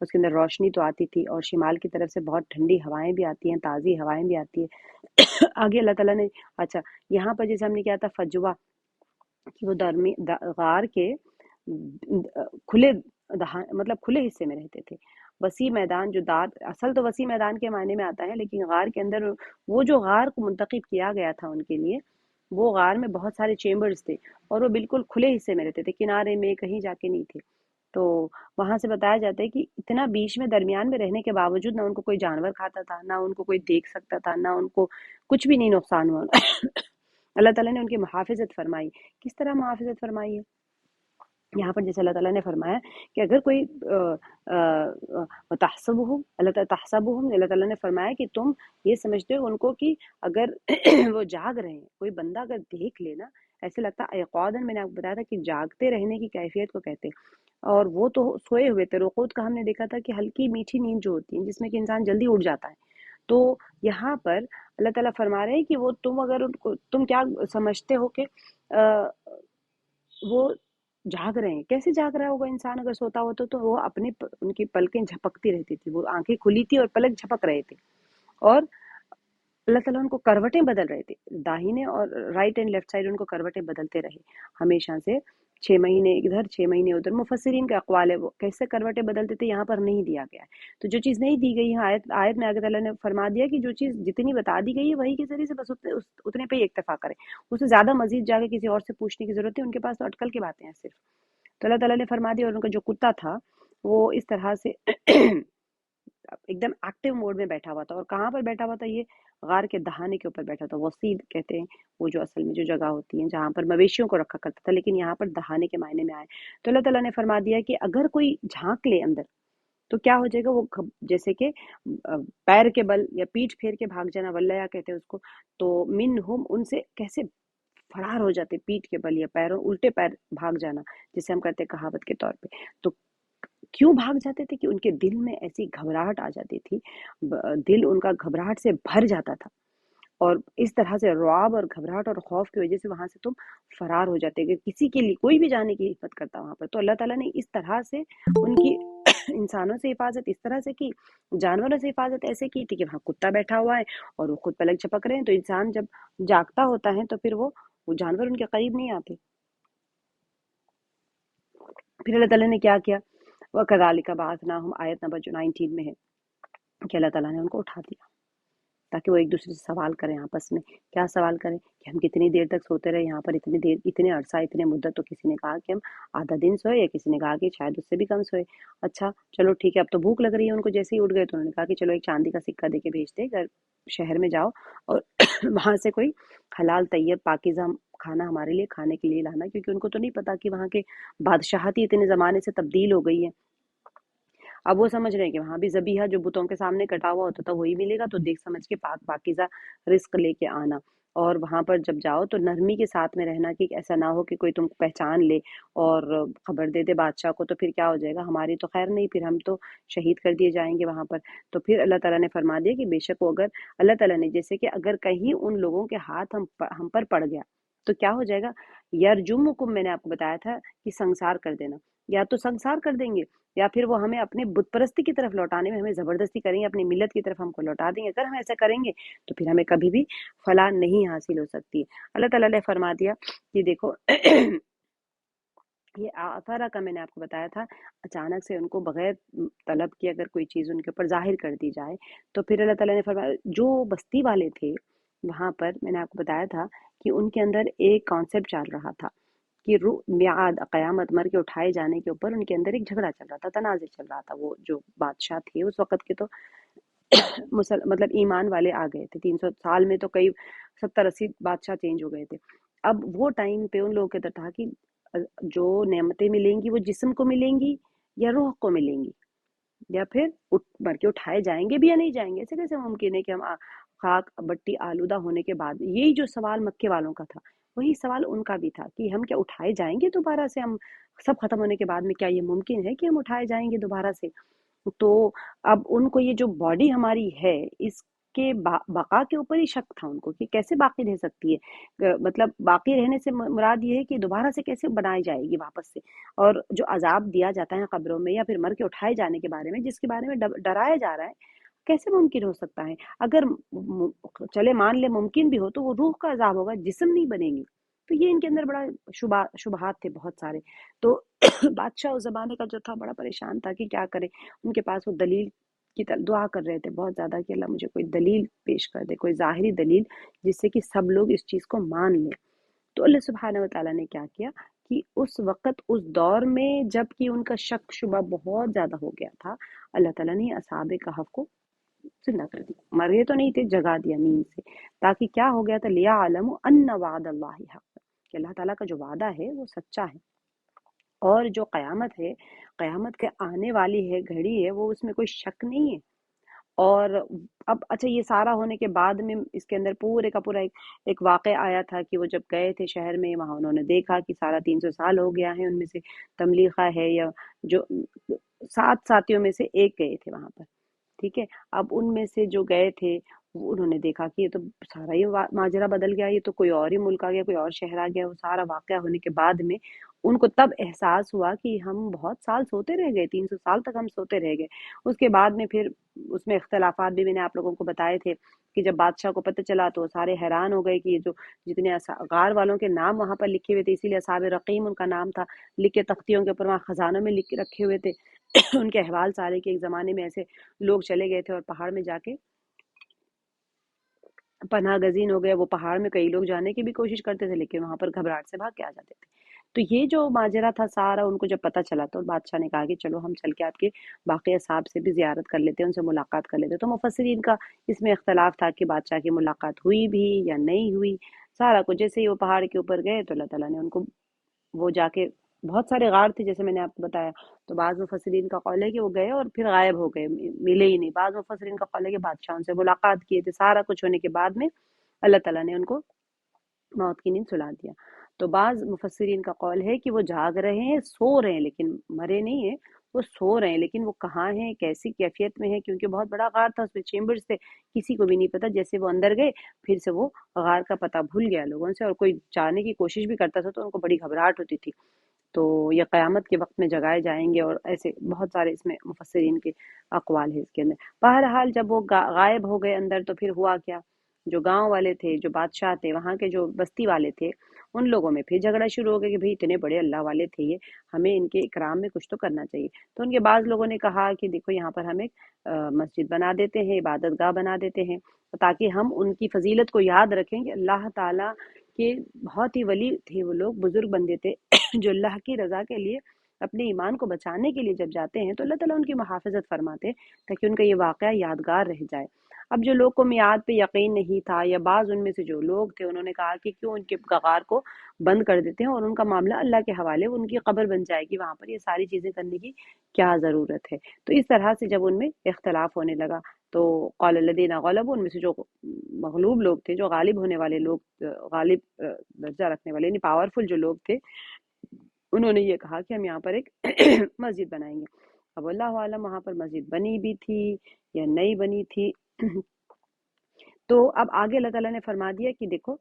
اس کے اندر روشنی تو آتی تھی، اور شمال کی طرف سے بہت ٹھنڈی ہوائیں بھی آتی ہیں، تازی ہوائیں بھی آتی ہیں۔ آگے اللہ تعالیٰ نے، اچھا یہاں پر جیسے ہم نے کیا تھا فجوا، کہ وہ غار کے کھلے مطلب کھلے حصے میں رہتے تھے، وسیع میدان، جو دار اصل تو وسیع میدان کے معنی میں آتا ہے، لیکن غار کے اندر وہ جو غار کو منتخب کیا گیا تھا ان کے لیے، وہ غار میں بہت سارے چیمبرز تھے، اور وہ بالکل کھلے حصے میں رہتے تھے، کنارے میں کہیں جا کے نہیں تھے۔ تو وہاں سے بتایا جاتا ہے کہ اتنا بیچ میں درمیان میں رہنے کے باوجود نہ ان کو کوئی جانور کھاتا تھا، نہ ان کو کوئی دیکھ سکتا تھا، نہ ان کو کچھ بھی نہیں نقصان ہوا۔ اللہ تعالیٰ نے ان کی محافظت فرمائی۔ کس طرح محافظت فرمائی ہے؟ یہاں پر جیسے اللہ تعالیٰ نے فرمایا کہ اگر کوئی تحسبہم، اللہ تعالیٰ نے فرمایا کہ تم یہ سمجھتے ہو ان کو کہ اگر وہ جاگ رہے ہیں، کوئی بندہ اگر دیکھ لینا، ایسے لگتا ہے ایقاظاً، میں نے آپ کو بتایا تھا کہ جاگتے رہنے کی کیفیت کو کہتے ہیں، اور وہ تو سوئے ہوئے تھے۔ رقود کا ہم نے دیکھا تھا کہ ہلکی میٹھی نیند جو ہوتی ہے، جس میں کہ انسان جلدی اٹھ جاتا ہے، تو یہاں پر اللہ تعالیٰ فرما رہے ہیں کہ وہ تم اگر ان کو، تم کیا سمجھتے ہو کہ وہ جاگ رہے ہیں؟ کیسے جاگ رہا ہوگا انسان اگر سوتا ہو تو وہ اپنے ان کی پلکیں جھپکتی رہتی تھی، وہ آنکھیں کھلی تھی اور پلک جھپک رہے تھے، اور اللہ تعالیٰ ان کو کروٹیں بدل رہے تھے، داہنے اور رائٹ اینڈ لیفٹ سائڈ ان کو کروٹیں بدلتے رہے ہمیشہ سے، 6 مہینے ادھر 6 مہینے ادھر۔ مفسرین کا اقوال ہے وہ کیسے کروٹیں بدلتے تھے، یہاں پر نہیں دیا گیا ہے۔ تو جو چیز نہیں دی گئی ہے آیت میں، آگے اللہ نے فرما دیا کہ جو چیز جتنی بتا دی گئی ہے وہی کے ذریعے سے بس اتنے پہ ہی اکتفا کریں، اس سے زیادہ مزید جا کے کسی اور سے پوچھنے کی ضرورت ہے، ان کے پاس تو اٹکل کی باتیں ہیں صرف۔ تو اللہ تعالیٰ نے فرما دیا، اور ان کا جو کتا تھا وہ اس طرح سے ایک دم ایکٹیو موڈ میں بیٹھا ہوا تھا، اور کہاں پر بیٹھا ہوا تھا؟ یہ غار کے دہانے کے اوپر بیٹھا تھا، وسیع کہتے ہیں وہ جو اصل میں جو جگہ ہوتی ہے جہاں پر مویشیوں کو رکھا کرتا تھا، لیکن یہاں پر دہانے کے معنی میں آئے۔ تو اللہ تعالیٰ نے فرما دیا کہ اگر کوئی جھانک لے اندر تو کیا ہو جائے گا، وہ جیسے کہ پیر کے بل یا پیٹھ پھیر کے بھاگ جانا، ولیا کہتے ہیں اس کو، تو منہم، ان سے کیسے فرار ہو جاتے، پیٹھ کے بل یا پیروں الٹے پیر بھاگ جانا، جسے ہم کہتے ہیں کہاوت کے طور پہ۔ تو کیوں بھاگ جاتے تھے؟ کہ ان کے دل میں ایسی گھبراہٹ آ جاتی تھی، دل ان کا گھبراہٹ سے بھر جاتا تھا، اور اس طرح سے رعب اور گھبراہٹ اور خوف کی وجہ سے وہاں سے تم فرار ہو جاتے کہ کسی کے لیے کوئی بھی جانے کی ہمت کرتا وہاں پر۔ تو اللہ تعالیٰ نے اس طرح سے ان کی انسانوں سے حفاظت اس طرح سے کی، جانوروں سے حفاظت ایسے کی تھی کہ وہاں کتا بیٹھا ہوا ہے اور وہ خود پلک جھپک رہے ہیں، تو انسان جب جاگتا ہوتا ہے تو پھر وہ جانور ان کے قریب نہیں آتے۔ پھر اللہ تعالیٰ نے کیا کیا؟ وَكَذَلِكَ بَعَثْنَاهُمْ، آیت نمبر جو 19 میں ہے، کہ اللہ تعالیٰ نے ان کو اٹھا دیا تاکہ وہ ایک دوسرے سے سوال کریں آپس میں۔ کیا سوال کریں؟ کہ ہم کتنی دیر تک سوتے رہے یہاں پر، اتنی دیر، اتنے عرصہ، اتنے مدت؟ تو کسی نے کہا کہ ہم آدھا دن سوئے، یا کسی نے کہا کہ شاید اس سے بھی کم سوئے۔ اچھا چلو ٹھیک ہے، اب تو بھوک لگ رہی ہے ان کو، جیسے ہی اٹھ گئے تو انہوں نے کہا کہ چلو ایک چاندی کا سکہ دے کے بھیجتے، گھر شہر میں جاؤ اور وہاں سے کوئی حلال طیب پاکیزہ کھانا ہمارے لیے کھانے کے لیے لانا، کیونکہ ان کو تو نہیں پتا کہ وہاں کے بادشاہتی اتنے زمانے سے تبدیل ہو گئی ہے۔ اب وہ سمجھ رہے ہیں کہ وہاں بھی ذبیحہ جو بتوں کے سامنے کٹا ہوا ہوتا تھا وہی ملے گا، تو دیکھ سمجھ کے پاک پاکیزہ رزق لے کے آنا، اور وہاں پر جب جاؤ تو نرمی کے ساتھ میں رہنا، کہ ایسا نہ ہو کہ کوئی تم کو پہچان لے اور خبر دے دے بادشاہ کو، تو پھر کیا ہو جائے گا، ہماری تو خیر نہیں، پھر ہم تو شہید کر دیے جائیں گے وہاں پر۔ تو پھر اللہ تعالیٰ نے فرما دیا کہ بے شک وہ، اگر اللہ تعالیٰ نے جیسے کہ اگر کہیں ان لوگوں کے ہاتھ ہم پر پڑ گیا تو کیا ہو جائے گا، یرجمکم، میں نے آپ کو بتایا تھا کہ سنسار کر دینا، یا تو سنسار کر دیں گے، یا پھر وہ ہمیں اپنے بت پرستی کی طرف لوٹانے میں ہمیں زبردستی کریں گے، اپنی ملت کی طرف ہم کو لوٹا دیں گے۔ اگر ہم ایسا کریں گے تو پھر ہمیں کبھی بھی فلاح نہیں حاصل ہو سکتی ہے۔ اللہ تعالیٰ نے فرما دیا کہ دیکھو یہ آثارہ کا میں نے آپ کو بتایا تھا، اچانک سے ان کو بغیر طلب کی اگر کوئی چیز ان کے اوپر ظاہر کر دی جائے، تو پھر اللہ تعالیٰ نے فرمایا، جو بستی والے تھے وہاں پر، میں نے آپ کو بتایا تھا کہ ان کے اندر ایک کانسیپٹ چل رہا تھا کہ روح میعاد، قیامت، مر کے اٹھائے جانے کے اوپر ان کے اندر ایک جھگڑا چل رہا تھا، تنازع چل رہا تھا۔ وہ جو بادشاہ تھے اس وقت کے، تو مطلب ایمان والے آ گئے تھے، 300 سال میں تو کئی 70-80 بادشاہ چینج ہو گئے تھے۔ اب وہ ٹائم پہ ان لوگوں کے اندر تھا کہ جو نعمتیں ملیں گی وہ جسم کو ملیں گی یا روح کو ملیں گی، یا پھر مر کے اٹھائے جائیں گے بھی یا نہیں جائیں گے؟ ایسے کیسے ممکن ہے کہ ہم خاک بٹی آلودہ ہونے کے بعد، یہی جو سوال مکے والوں کا تھا وہی سوال ان کا بھی تھا کہ ہم کیا اٹھائے جائیں گے دوبارہ سے؟ ہم سب ختم ہونے کے بعد میں کیا یہ ممکن ہے کہ ہم اٹھائے جائیں گے دوبارہ سے؟ تو اب ان کو یہ جو باڈی ہماری ہے، اس کے بقا کے اوپر ہی شک تھا ان کو کہ کیسے باقی رہ سکتی ہے، مطلب باقی رہنے سے مراد یہ ہے کہ دوبارہ سے کیسے بنائی جائے گی واپس سے، اور جو عذاب دیا جاتا ہے قبروں میں یا پھر مر کے اٹھائے جانے کے بارے میں، جس کے بارے میں ڈرایا جا رہا ہے، کیسے ممکن ہو سکتا ہے؟ اگر چلے مان لے ممکن بھی ہو تو وہ روح کا عذاب ہوگا، جسم نہیں بنے گی۔ تو یہ ان کے اندر بڑا شبہات تھے بہت سارے۔ تو بادشاہ اس زمانے کا جو تھا بڑا پریشان تھا کہ کیا کرے، ان کے پاس وہ دلیل کی دعا کر رہے تھے بہت زیادہ کہ اللہ مجھے کوئی دلیل پیش کر دے، کوئی ظاہری دلیل جس سے کہ سب لوگ اس چیز کو مان لیں۔ تو اللہ سبحانہ وتعالیٰ نے کیا کیا کہ اس وقت اس دور میں جب کہ ان کا شک شبہ بہت زیادہ ہو گیا تھا، اللہ تعالیٰ نے اصحاب کہف کو زندہ کر دی، مرے تو نہیں تھے، جگا دیا نیند سے، تاکہ کیا ہو گیا تھا، لیعلم ان وعد اللہ حق، کہ اللہ تعالیٰ کا جو وعدہ ہے وہ سچا ہے، اور جو قیامت ہے، قیامت کے آنے والی ہے گھڑی ہے، وہ اس میں کوئی شک نہیں ہے۔ اور اب اچھا یہ سارا ہونے کے بعد میں اس کے اندر پورے کا پورا ایک واقعہ آیا تھا کہ وہ جب گئے تھے شہر میں، وہاں انہوں نے دیکھا کہ سارا 300 سال ہو گیا ہے، ان میں سے تملیغہ ہے یا جو 7 ساتھیوں میں سے ایک گئے تھے وہاں پر، ٹھیک ہے۔ اب ان میں سے جو گئے تھے انہوں نے دیکھا کہ یہ تو سارا ہی ماجرا بدل گیا، یہ تو کوئی اور ہی ملک آ گیا، کوئی اور شہر آ گیا۔ وہ سارا واقعہ ہونے کے بعد میں ان کو تب احساس ہوا کہ ہم بہت سال سوتے رہ گئے، 300 سال تک ہم سوتے رہ گئے۔ اس کے بعد میں پھر اس میں اختلافات بھی میں نے آپ لوگوں کو بتائے تھے کہ جب بادشاہ کو پتہ چلا تو سارے حیران ہو گئے کہ یہ جو جتنے غار والوں کے نام وہاں پر لکھے ہوئے تھے، اسی لیے اصحاب رقیم ان کا نام تھا، لکھ کے تختیوں کے اوپر وہاں خزانوں میں لکھ کے رکھے ہوئے تھے ان کے احوال سارے، کہ ایک زمانے میں ایسے لوگ چلے گئے تھے اور پہاڑ میں جا کے پناہ گزین ہو گئے۔ وہ پہاڑ میں کئی لوگ جانے کی بھی کوشش کرتے تھے لیکن وہاں پر گھبراہٹ سے بھاگ کے آ جاتے تھے۔ تو یہ جو ماجرا تھا سارا ان کو جب پتہ چلا تو بادشاہ نے کہا کہ چلو ہم چل کے آپ کے باقی اصحاب سے بھی زیارت کر لیتے ہیں، ان سے ملاقات کر لیتے ہیں۔ تو مفسرین کا اس میں اختلاف تھا کہ بادشاہ کی ملاقات ہوئی بھی یا نہیں ہوئی، سارا کچھ۔ جیسے ہی وہ پہاڑ کے اوپر گئے تو اللہ تعالیٰ نے ان کو وہ جا کے، بہت سارے غار تھے جیسے میں نے آپ کو بتایا، تو بعض مفسرین کا قول ہے کہ وہ گئے اور پھر غائب ہو گئے، ملے ہی نہیں۔ بعض مفسرین کا قول ہے کہ بادشاہ ان سے ملاقات کیے تھے، سارا کچھ ہونے کے بعد میں اللہ تعالیٰ نے ان کو موت کی نیند سلا دیا۔ تو بعض مفسرین کا قول ہے کہ وہ جاگ رہے ہیں، سو رہے ہیں، لیکن مرے نہیں ہیں، وہ سو رہے ہیں، لیکن وہ کہاں ہیں، کیسی کیفیت میں ہے، کیونکہ بہت بڑا غار تھا، اس میں چیمبرز تھے، کسی کو بھی نہیں پتا۔ جیسے وہ اندر گئے پھر سے وہ غار کا پتہ بھول گیا لوگوں سے، اور کوئی جانے کی کوشش بھی کرتا تھا تو ان کو بڑی گھبراہٹ ہوتی تھی۔ تو یہ قیامت کے وقت میں جگائے جائیں گے، اور ایسے بہت سارے اس میں مفسرین کے اقوال ہیں اس کے اندر۔ بہرحال جب وہ غائب ہو گئے اندر تو پھر ہوا کیا، جو گاؤں والے تھے، جو بادشاہ تھے، وہاں کے جو بستی والے تھے، ان لوگوں میں پھر جھگڑا شروع ہو گیا کہ بھئی اتنے بڑے اللہ والے تھے یہ، ہمیں ان کے اکرام میں کچھ تو کرنا چاہیے۔ تو ان کے بعض لوگوں نے کہا کہ دیکھو یہاں پر ہم ایک مسجد بنا دیتے ہیں، عبادت گاہ بنا دیتے ہیں، تاکہ ہم ان کی فضیلت کو یاد رکھیں کہ اللہ تعالیٰ کے بہت ہی ولی تھے وہ لوگ، بزرگ بندے تھے جو اللہ کی رضا کے لیے اپنے ایمان کو بچانے کے لیے جب جاتے ہیں تو اللہ تعالیٰ ان کی محافظت فرماتے ہیں تاکہ ان کا یہ واقعہ یادگار رہ جائے۔ اب جو لوگ کو میعاد پہ یقین نہیں تھا، یا بعض ان میں سے جو لوگ تھے انہوں نے کہا کہ کیوں ان کے غار کو بند کر دیتے ہیں اور ان کا معاملہ اللہ کے حوالے، ان کی قبر بن جائے گی وہاں پر، یہ ساری چیزیں کرنے کی کیا ضرورت ہے۔ تو اس طرح سے جب ان میں اختلاف ہونے لگا تو قال الذین غلبوا، ان میں سے جو مغلوب لوگ تھے، جو غالب ہونے والے لوگ، غالب درجہ رکھنے والے یعنی پاورفل جو لوگ تھے، انہوں نے یہ کہا کہ ہم یہاں پر ایک مسجد بنائیں گے۔ اب اللہ عالم وہاں پر مسجد بنی بھی تھی یا نہیں بنی تھی۔ تو اب آگے اللہ تعالیٰ نے فرما دیا کہ دیکھو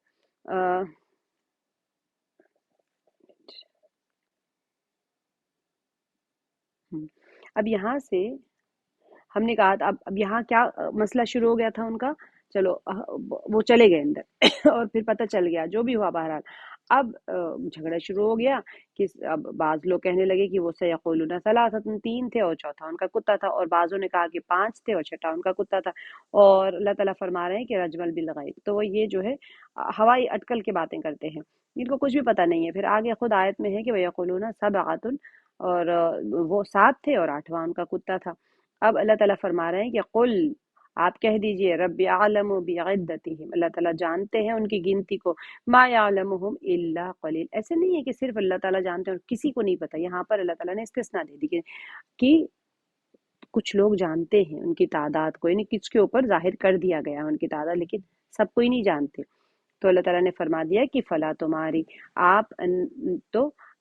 اب یہاں سے ہم نے کہا اب یہاں کیا مسئلہ شروع ہو گیا تھا ان کا، چلو وہ چلے گئے اندر اور پھر پتہ چل گیا جو بھی ہوا بہرحال۔ اب جھگڑا شروع ہو گیا کہ اب بعض لوگ کہنے لگے کہ وہ سیقولون ثلاثۃ، 3 تھے اور چوتھا ان کا کتا تھا، اور بعضوں نے کہا کہ 5 تھے اور چھٹا ان کا کتا تھا، اور اللہ تعالیٰ فرما رہے ہیں کہ رجمل بالغیب، تو وہ یہ جو ہے ہوائی اٹکل کے باتیں کرتے ہیں، ان کو کچھ بھی پتہ نہیں ہے۔ پھر آگے خود آیت میں ہے کہ وَيَقُولُونَ سَبْعَةٌ، اور وہ 7 تھے اور 8واں ان کا کتا تھا۔ اب اللہ تعالیٰ فرما رہے ہیں کہ قل، آپ کہہ دیجئے، رب اعلم بعدتہم، اللہ تعالیٰ جانتے ہیں ان کی گنتی کو، ما یعلمہم الا قلیل، ایسے نہیں ہے کہ صرف اللہ تعالیٰ جانتے ہیں اور کسی کو نہیں پتہ، یہاں پر اللہ تعالیٰ نے استثناء دے دی کہ کچھ لوگ جانتے ہیں ان کی تعداد کو، یعنی کس کے اوپر ظاہر کر دیا گیا ہے ان کی تعداد، لیکن سب کوئی نہیں جانتے۔ تو اللہ تعالیٰ نے فرما دیا کہ فلا تمہاری، آپ تو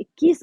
21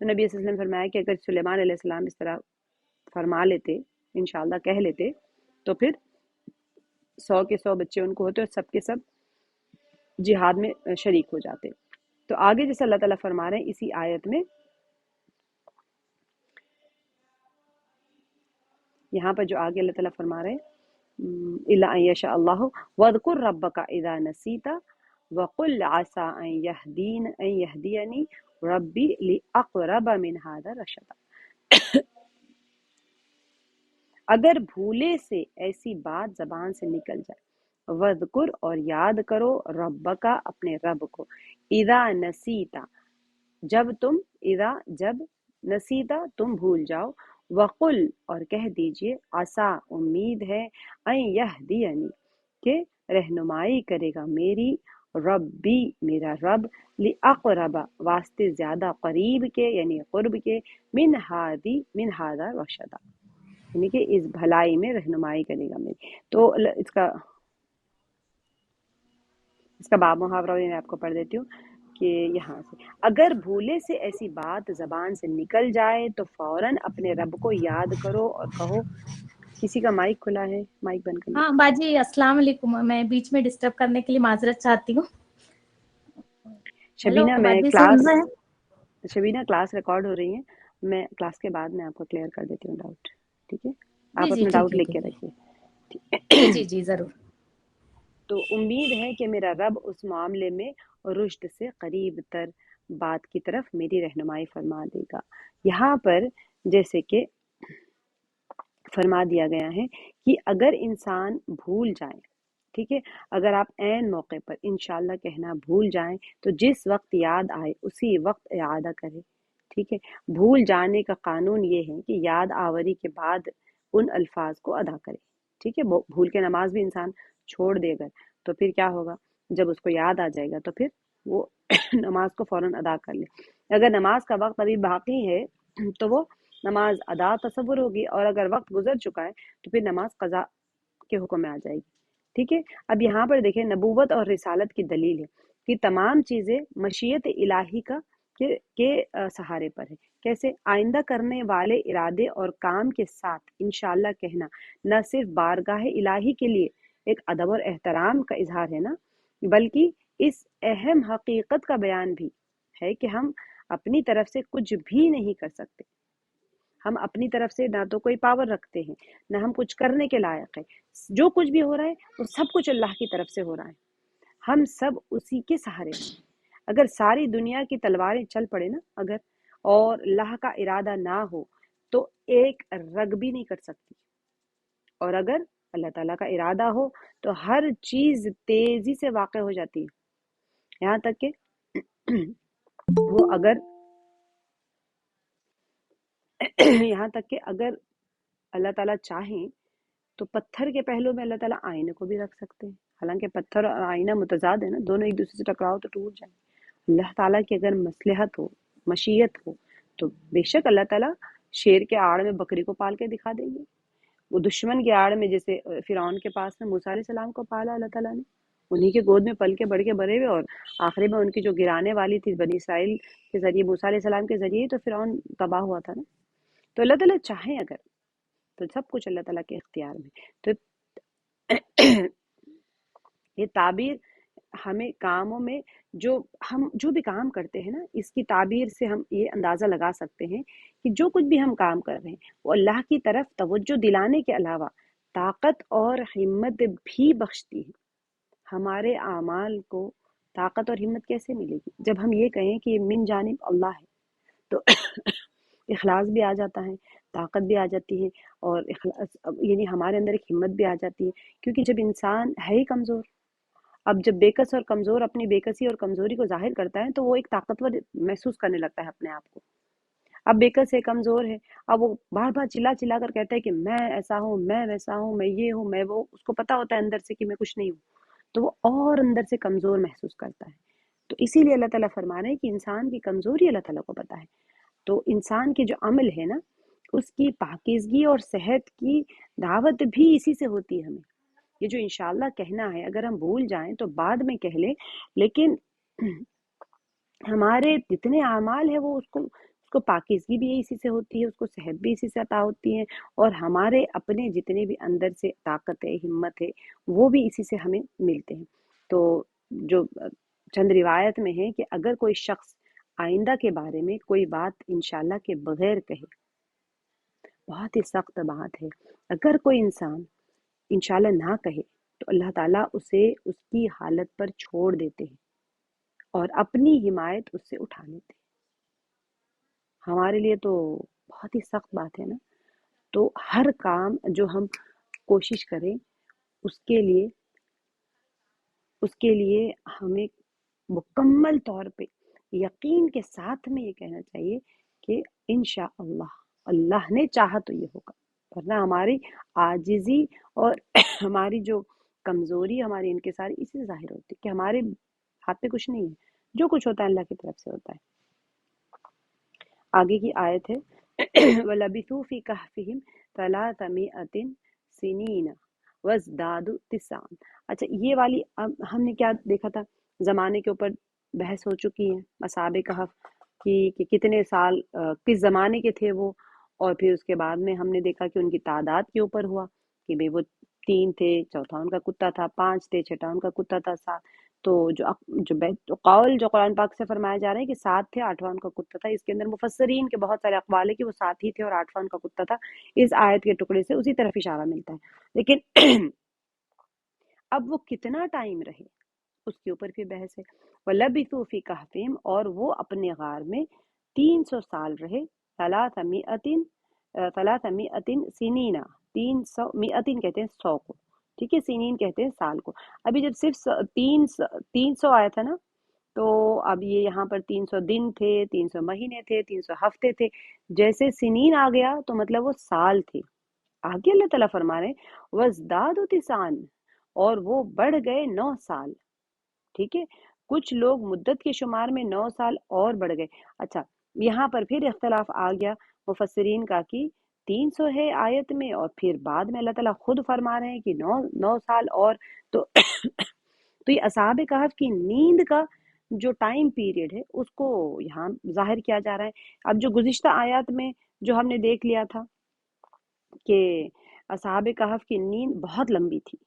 تو نبی صلی اللہ علیہ وسلم فرمایا کہ اگر سلیمان علیہ السلام اس طرح فرما لیتے، انشاءاللہ کہہ لیتے، تو پھر 100 کے 100 بچے ان کو ہوتے اور سب کے سب جہاد میں شریک ہو جاتے۔ تو آگے جیسے اللہ تعالیٰ فرما رہے ہیں اسی آیت میں، یہاں پر جو آگے اللہ تعالیٰ فرما رہے ہیں الا ان یشاء اللہ واذکر ربک اذا نسیت وقل عسى ان یهدینی ربی لاقرب من هذا رشدا۔ اگر بھولے سے ایسی بات زبان سے نکل جائے، وذکر اور یاد کرو، ربک اپنے رب کو، اذا نسیتا جب نسیتا تم بھول جاؤ، وقل اور کہہ دیجئے، عسا امید ہے، ان یہدینی کہ رہنمائی کرے گا میری، ربی میرا رب، لاقرب واسطے زیادہ قریب کے یعنی قرب کے، من ہذا رشدا یعنی کہ اس بھلائی میں رہنمائی کرے گا میری۔ تو اس کا باب محاورہ میں آپ کو پڑھ دیتی ہوں کہ یہاں سے اگر بھولے سے ایسی بات زبان سے نکل جائے تو فوراً اپنے رب کو یاد کرو اور کہو۔ کسی کا مائک کھلا ہے، مائک بند کر لیں۔ ہاں باجی السلام علیکم، میں بیچ میں ڈسٹرب کرنے کے لیے معذرت چاہتی ہوں۔ ہیلو شبینہ باجی سن رہے ہیں؟ شبینہ کلاس ریکارڈ ہو رہی ہے، میں کلاس کے بعد میں آپ کو کلیئر کر دیتی ہوں ڈاؤٹ، ٹھیک ہے؟ آپ جی اپنا ٹھیک ڈاؤٹ ہے لکھ کے ٹھیک رکھیے۔ ہے، جی ضرور۔ تو امید ہے کہ میرا رب اس معاملے میں رشد سے قریب تر بات کی طرف میری رہنمائی فرما دے گا۔ یہاں پر جیسے کہ فرما دیا گیا ہے کہ اگر انسان بھول جائے، ٹھیک ہے، اگر آپ عین موقع پر انشاءاللہ کہنا بھول جائیں تو جس وقت یاد آئے اسی وقت اعادہ کرے، ٹھیک ہے۔ بھول جانے کا قانون یہ ہے کہ یاد آوری کے بعد ان الفاظ کو ادا کرے، ٹھیک ہے۔ بھول کے نماز بھی انسان چھوڑ دے گا تو پھر کیا ہوگا، جب اس کو یاد آ جائے گا تو پھر وہ نماز کو فوراً ادا کر لے۔ اگر نماز کا وقت ابھی باقی ہے تو وہ نماز ادا تصور ہوگی، اور اگر وقت گزر چکا ہے تو پھر نماز قضا کے حکم میں آ جائے گی، ٹھیک ہے۔ اب یہاں پر دیکھیں نبوت اور رسالت کی دلیل ہے کہ تمام چیزیں مشیت الہی کے سہارے پر ہے۔ کیسے؟ آئندہ کرنے والے ارادے اور کام کے ساتھ انشاءاللہ کہنا نہ صرف بارگاہ الہی کے لیے ایک ادب اور احترام کا اظہار ہے نا، بلکہ اس اہم حقیقت کا بیان بھی ہے کہ ہم اپنی طرف سے کچھ بھی نہیں کر سکتے۔ ہم اپنی طرف سے نہ تو کوئی پاور رکھتے ہیں، نہ ہم کچھ کرنے کے لائق ہیں۔ جو کچھ بھی ہو رہا ہے وہ سب کچھ اللہ کی طرف سے ہو رہا ہے، ہم سب اسی کے سہارے ہیں۔ اگر ساری دنیا کی تلواریں چل پڑے نا اگر، اور اللہ کا ارادہ نہ ہو تو ایک رگ بھی نہیں کر سکتی، اور اگر اللہ تعالیٰ کا ارادہ ہو تو ہر چیز تیزی سے واقع ہو جاتی ہے، یہاں تک کہ وہ اگر اللہ تعالیٰ چاہیں تو پتھر کے پہلو میں اللہ تعالیٰ آئینے کو بھی رکھ سکتے ہیں، حالانکہ پتھر اور آئینہ متضاد ہے نا، دونوں ایک دوسرے سے ٹکراؤ تو ٹوٹ جائیں۔ اللہ تعالیٰ کی اگر مصلحت ہو، مشیت ہو، تو بے شک اللہ تعالیٰ شیر کے آڑ میں بکری کو پال کے دکھا دیں گے۔ وہ دشمن کے آڑ میں جیسے فرعون کے پاس میں موسیٰ علیہ السلام کو پالا اللہ تعالیٰ نے، انہی کے گود میں پل کے بڑھ کے بڑے ہوئے، اور آخری میں ان کی جو گرانے والی تھی بنی اسرائیل کے ذریعے، موسیٰ علیہ السلام کے ذریعے، تو فرعون تباہ ہوا تھا نا۔ تو اللہ تعالیٰ چاہیں اگر تو سب کچھ اللہ تعالیٰ کے اختیار میں۔ تو یہ تعبیر ہمیں کاموں میں ہم جو بھی کام کرتے ہیں نا، اس کی تعبیر سے ہم یہ اندازہ لگا سکتے ہیں کہ جو کچھ بھی ہم کام کر رہے ہیں وہ اللہ کی طرف توجہ دلانے کے علاوہ طاقت اور ہمت بھی بخشتی ہے۔ ہمارے اعمال کو طاقت اور ہمت کیسے ملے گی؟ جب ہم یہ کہیں کہ یہ من جانب اللہ ہے، تو اخلاص بھی آ جاتا ہے، طاقت بھی آ جاتی ہے، اور اخلاص یعنی ہمارے اندر ایک ہمت بھی آ جاتی ہے، کیونکہ جب انسان ہے ہی کمزور، اب جب بےکس اور کمزور اپنی بےکسی اور کمزوری کو ظاہر کرتا ہے تو وہ ایک طاقتور محسوس کرنے لگتا ہے اپنے آپ کو۔ اب بےکس ہے، کمزور ہے، اب وہ بار بار چلا چلا کر کہتا ہے کہ میں ایسا ہوں، میں ویسا ہوں، میں یہ ہوں، میں وہ، اس کو پتا ہوتا ہے اندر سے کہ میں کچھ نہیں ہوں، تو وہ اور اندر سے کمزور محسوس کرتا ہے۔ تو اسی لیے اللہ تعالیٰ فرما رہے ہیں کہ انسان کی کمزوری اللہ تعالیٰ کو پتا ہے، تو انسان کی جو عمل ہے نا، اس کی پاکیزگی اور صحت کی دعوت بھی اسی سے ہوتی ہے ہمیں۔ یہ جو انشاءاللہ کہنا ہے، اگر ہم بھول جائیں تو بعد میں کہہ لیں، لیکن ہمارے جتنے اعمال ہیں وہ اس اس کو پاکیزگی بھی اسی سے ہوتی ہے، اس کو صحت بھی اسی سے عطا ہوتی ہے، اور ہمارے اپنے جتنے بھی اندر سے طاقت ہے، ہمت ہے، وہ بھی اسی سے ہمیں ملتے ہیں۔ تو جو چند روایت میں ہے کہ اگر کوئی شخص آئندہ کے بارے میں کوئی بات انشاءاللہ کے بغیر کہے، بہت ہی سخت بات ہے، اگر کوئی انسان انشاءاللہ نہ کہے تو اللہ تعالیٰ اسے اس کی حالت پر چھوڑ دیتے ہیں اور اپنی حمایت اس سے اٹھا لیتے ہیں۔ ہمارے لیے تو بہت ہی سخت بات ہے نا۔ تو ہر کام جو ہم کوشش کریں اس کے لیے ہمیں مکمل طور پہ یقین کے ساتھ میں یہ کہنا چاہیے کہ انشاءاللہ اللہ نے چاہا تو یہ ہوگا، ورنہ ہماری عاجزی اور ہماری جو کمزوری، ہماری انکساری اسی سے ظاہر ہوتی ہے کہ ہمارے ہاتھ میں کچھ نہیں ہے، جو کچھ ہوتا ہے اللہ کی طرف سے ہوتا ہے۔ آگے کی آیت ہے وَلَبِثُوا فِي كَهْفِهِمْ 300 سِنِينَ وَازْدَادُوا تِسْعًا۔ اچھا یہ والی اب ہم نے کیا دیکھا تھا، زمانے کے اوپر بحث ہو چکی ہے، اصحاب کہف کی کہ کتنے سال کس زمانے کے تھے وہ، اور پھر اس کے بعد میں ہم نے دیکھا کہ ان کی تعداد کے اوپر ہوا کہ بھئی وہ 3 تھے، چوتھا ان کا کتا تھا، 5 تھے، چھٹا ان کا کتا تھا، 7۔ تو جو قول جو قرآن پاک سے فرمایا جا رہا ہے کہ 7 تھے، 8واں ان کا کتا تھا، اس کے اندر مفسرین کے بہت سارے اقوال ہے کہ وہ 7 ہی تھے اور 8واں ان کا کتا تھا۔ اس آیت کے ٹکڑے سے اسی طرف اشارہ ملتا ہے، لیکن اب وہ کتنا ٹائم رہے اس کے اوپر پھر بحث ہے۔ وَلَبِثُوا فِي كَهْفِهِمْ، اور وہ اپنے غار میں 300 سال رہے، 300 سنین، 300 مئتین کہتے ہیں 100 کو، ٹھیک ہے، سنین کہتے ہیں سال کو۔ ابھی جب صرف 300 آیا تھا نا، تو اب یہ یہاں پر 300 دن تھے، 300 مہینے تھے، 300 ہفتے تھے، جیسے سنین آ گیا تو مطلب وہ سال تھے۔ آگے اللہ تعالیٰ فرما رہے ہیں وَازْدَادُوا تِسْعًا، اور وہ بڑھ گئے 9 سال، ٹھیک ہے، کچھ لوگ مدت کے شمار میں 9 سال اور بڑھ گئے۔ اچھا یہاں پر پھر اختلاف آ گیا مفسرین کا کہ 300 ہے آیت میں، اور پھر بعد میں اللہ تعالیٰ خود فرما رہے ہیں کہ 9 سال اور، تو تو یہ اصحاب کہف کی نیند کا جو ٹائم پیریڈ ہے اس کو یہاں ظاہر کیا جا رہا ہے۔ اب جو گزشتہ آیات میں جو ہم نے دیکھ لیا تھا کہ اصحاب کہف کی نیند بہت لمبی تھی،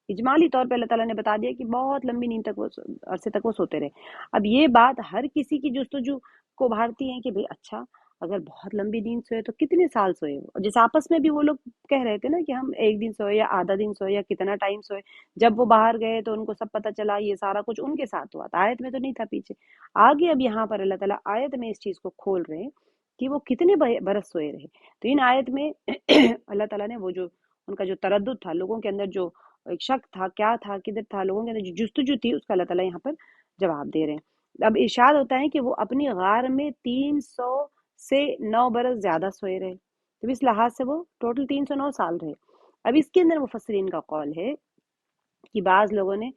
اجمالی طور پہ اللہ تعالیٰ نے بتا دیا کہ بہت لمبی نیند تک وہ عرصے تک وہ سوتے رہے۔ اب یہ بات ہر کسی کی جستجو کو ابھارتی ہے کہ بھئی اچھا اگر بہت لمبی نیند سوئے تو کتنے سال سوئے وہ، جیسے آپس میں بھی وہ لوگ کہہ رہے تھے نا کہ ہم 1 دن سوئے یا آدھا دن سوئے یا کتنا ٹائم سوئے۔ جب وہ باہر گئے تو ان کو سب پتہ چلا، یہ سارا کچھ ان کے ساتھ ہوا تھا، آیت میں تو نہیں تھا پیچھے۔ آگے اب یہاں پر اللہ تعالیٰ آیت میں اس چیز کو کھول رہے ہیں کہ وہ کتنے برس سوئے رہے۔ تو ان آیت میں اللہ تعالیٰ نے وہ جو ان کا جو تردد تھا، لوگوں کے اندر جو ایک شک تھا، کیا تھا، کدھر تھا، لوگوں کے اندر جو جستجو تھی، اس کا اللہ تعالیٰ یہاں پر جواب دے رہے ہیں۔ اب ارشاد ہوتا ہے کہ وہ اپنی غار میں 300 سے 9 برس زیادہ سوئے رہے، تو اس لحاظ سے وہ ٹوٹل 309 سال رہے۔ اب اس کے اندر مفسرین کا قول ہے کہ بعض لوگوں نے